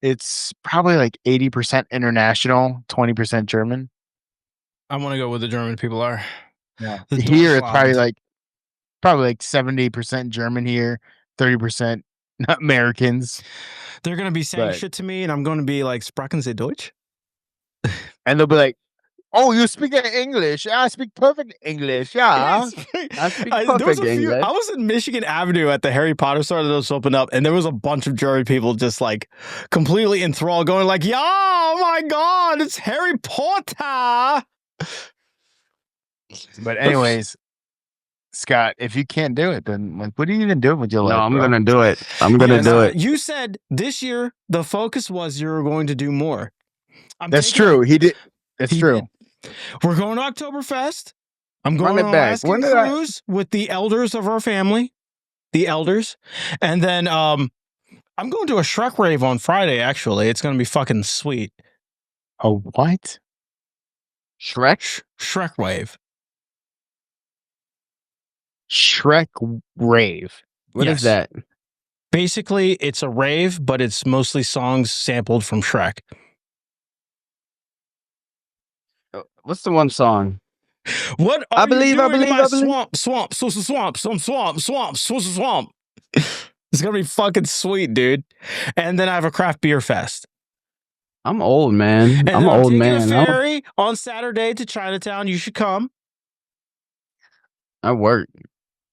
it's probably like 80% international, 20% German. I want to go where the German people are. Yeah. The Here it's Deutschland. probably like 70% German here, 30% Americans. They're going to be saying But- shit to me, and I'm going to be like, Sprachen Sie Deutsch? And they'll be like, "Oh, you speak English? Yeah, I speak perfect English. Yeah." I speak there was perfect a few. English. I was in Michigan Avenue at the Harry Potter store that was opened up, and there was a bunch of German people just like completely enthralled, going like, "Yeah, oh my god, it's Harry Potter!" But anyways, Scott, if you can't do it, then like, what are you even doing with your life? No, I'm bro? gonna do it. I'm gonna Yes, do it. You said this year the focus was you were going to do more. That's true. He did. That's He true. We're going to Oktoberfest. I'm going Run it on an back. Alaskan When did I- cruise with the elders of our family, the elders, and then I'm going to a Shrek rave on Friday. Actually, it's going to be fucking sweet. Oh, what? Shrek. Shrek rave. Shrek rave. What is Yes. that? Basically, it's a rave, but it's mostly songs sampled from Shrek. What's the one song? What are I believe, you I doing in believe, my I believe. swamp, swamp. It's gonna be fucking sweet, dude. And then I have a craft beer fest. I'm old, man. And I'm then an old taking man. a ferry on Saturday to Chinatown. You should come. I work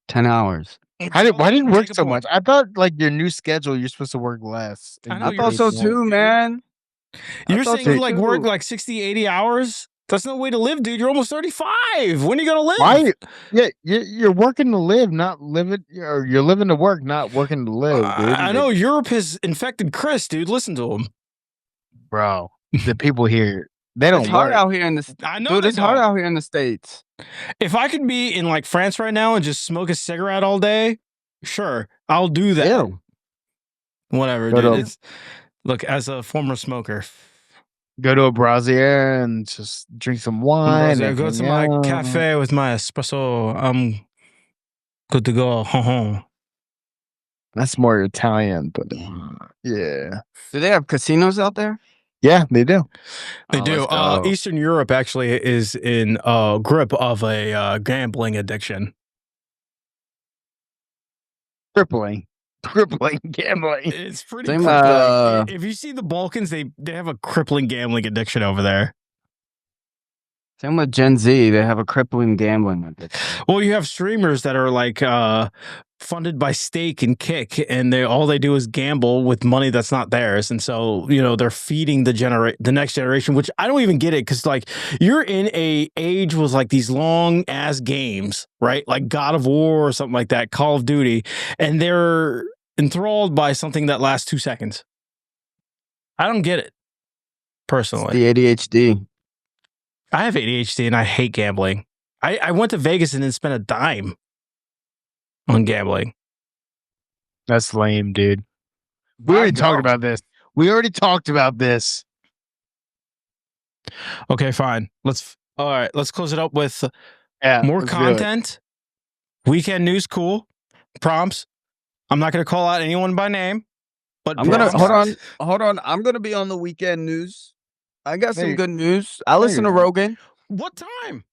10 hours. Why didn't work so much? I thought like your new schedule, you're supposed to work less. I thought so too, man. You're saying you like work like 60, 80 hours? That's no way to live, dude. You're almost 35. When are you gonna live? Why? Yeah, you're working to live, not living. Or you're living to work, not working to live, dude. I know Europe has infected Chris, dude. Listen to him, bro. The people here, they don't It's hard work. out here in the. I know, Dude, it's hard out here in the States. If I could be in like France right now and just smoke a cigarette all day, sure, I'll do that. Ew. Whatever, dude. Look, as a former smoker, go to a brazier and just drink some wine. Go to my cafe with my espresso. I'm good to go. That's more Italian, but yeah. Do they have casinos out there? Yeah, they do. They do. Eastern Europe actually is in grip of a gambling addiction. Crippling gambling. It's pretty crippling. If you see the Balkans, they have a crippling gambling addiction over there. Same with Gen Z, they have a crippling gambling addiction. Well, you have streamers that are like funded by Stake and Kick, and all they do is gamble with money that's not theirs, and so they're feeding the next generation, which I don't even get it, because like you're in a age with like these long ass games, right? Like God of War or something like that, Call of Duty, and they're enthralled by something that lasts 2 seconds. I don't get it personally. It's the ADHD. I have ADHD and I hate gambling. I went to Vegas and didn't spend a dime on gambling. That's lame, dude. We already talked about this. Okay, fine. Let's close it up with more content. Weekend news, cool. Prompts. I'm not going to call out anyone by name, but I'm gonna hold on. I'm gonna be on the weekend news. I got some good news. I listen to Rogan. What time?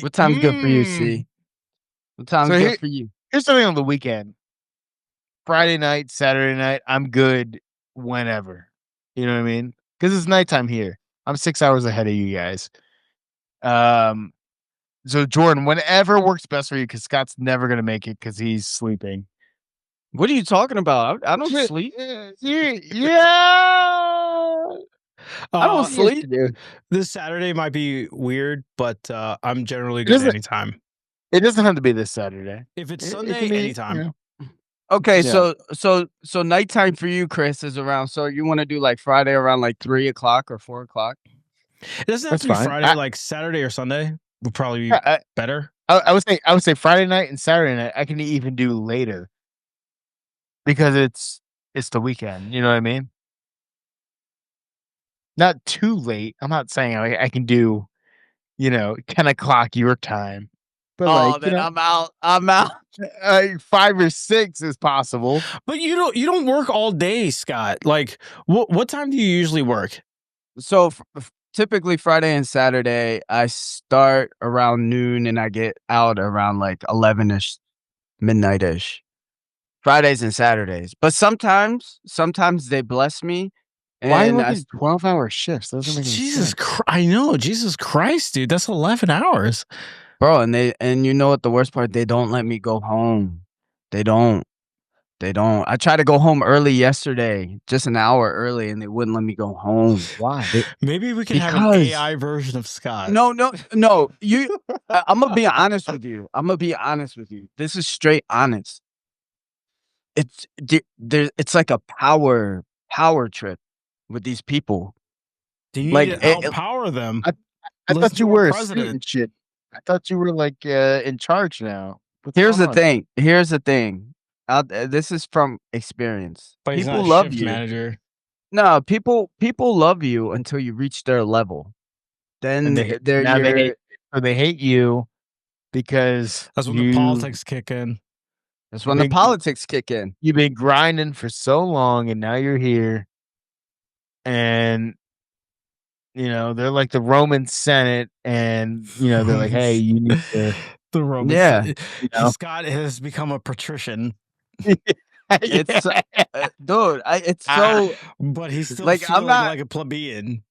What time's good for you, C? What time's good for you? Here's something on the weekend. Friday night, Saturday night, I'm good whenever. You know what I mean? Because it's nighttime here. I'm 6 hours ahead of you guys. So Jordan, whenever works best for you, because Scott's never gonna make it because he's sleeping. What are you talking about? I don't sleep. Yeah. I don't sleep. This Saturday might be weird, but I'm generally good anytime. It doesn't have to be this Saturday. If it's Sunday, anytime. Okay, so nighttime for you, Chris, is around. So you want to do like Friday around like 3 o'clock or 4 o'clock? It doesn't have to be Friday, like Saturday or Sunday would probably be better. I would say Friday night and Saturday night. I can even do later because it's the weekend. You know what I mean? Not too late. I'm not saying I can do 10 o'clock your time. But then I'm out. I'm out. 5 or 6 is possible. But you don't work all day, Scott. Like what time do you usually work? So typically Friday and Saturday, I start around noon and I get out around like 11ish, midnight-ish. Fridays and Saturdays. But sometimes they bless me. Why are you working 12-hour shifts? That doesn't make any Jesus Christ. I know. Jesus Christ, dude. That's 11 hours. Bro, and you know what the worst part? They don't let me go home. They don't. I tried to go home early yesterday, just an hour early, and they wouldn't let me go home. Why? Maybe we can have an AI version of Scott. No. You. I'm gonna be honest with you. This is straight honest. It's like a power trip with these people. Do you need to outpower them? I thought you were a student shit. I thought you were like in charge now. Here's the thing. This is from experience. But people love you. Manager. No, people love you until you reach their level. Then they hate you because that's when the politics kick in. That's when the politics kick in. You've been grinding for so long, and now you're here, and they're like the Roman Senate, and they're like, hey, you need to. The Roman Senate. Scott has become a patrician. It's dude, it's so. But he's still like I'm not like a plebeian.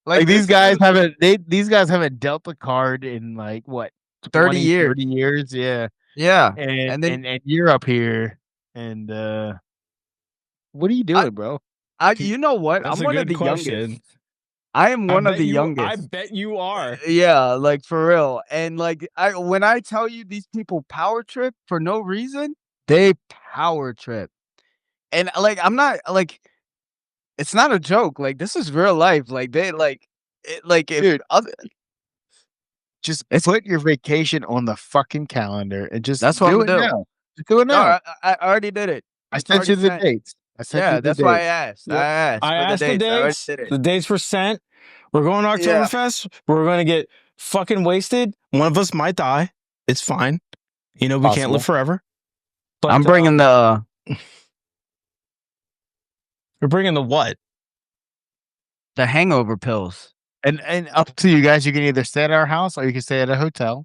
Like these guys haven't dealt a card in like what 30 years. 30 years, yeah. Yeah. And you're up here and what are you doing, bro? You know what? That's I'm a one of good the question. youngest. I am one of the youngest. I bet you are. Yeah, like for real. And like when I tell you these people power trip for no reason, they power trip. And like I'm not like it's not a joke. Like this is real life. Like they like it, like if Dude, other just put your vacation on the fucking calendar and just that's what do I'm it doing. now. Just do it No, now. I already did it. I sent you the dates. Yeah, that's why I asked. Yep. I asked for the dates. The dates were sent. We're going to Oktoberfest. We're going to get fucking wasted. One of us might die. It's fine. You know, we can't live forever. But I'm bringing the. We're bringing the what? The hangover pills. And up to you guys. You can either stay at our house or you can stay at a hotel.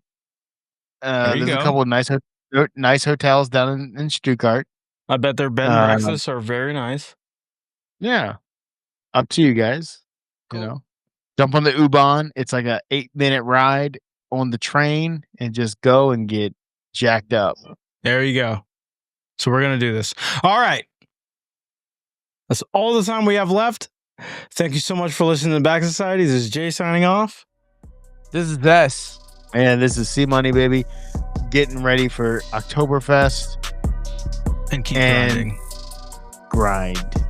There's a couple of nice hotels down in Stuttgart. I bet their bed and breakfasts are very nice. Yeah. Up to you guys. Cool. You know, jump on the U-Bahn. It's like a 8-minute ride on the train and just go and get jacked up. There you go. So we're going to do this. All right. That's all the time we have left. Thank you so much for listening to Back Society. This is Jay signing off. This is Des. And this is C-Money, baby. Getting ready for Oktoberfest. And keep grinding. Grind.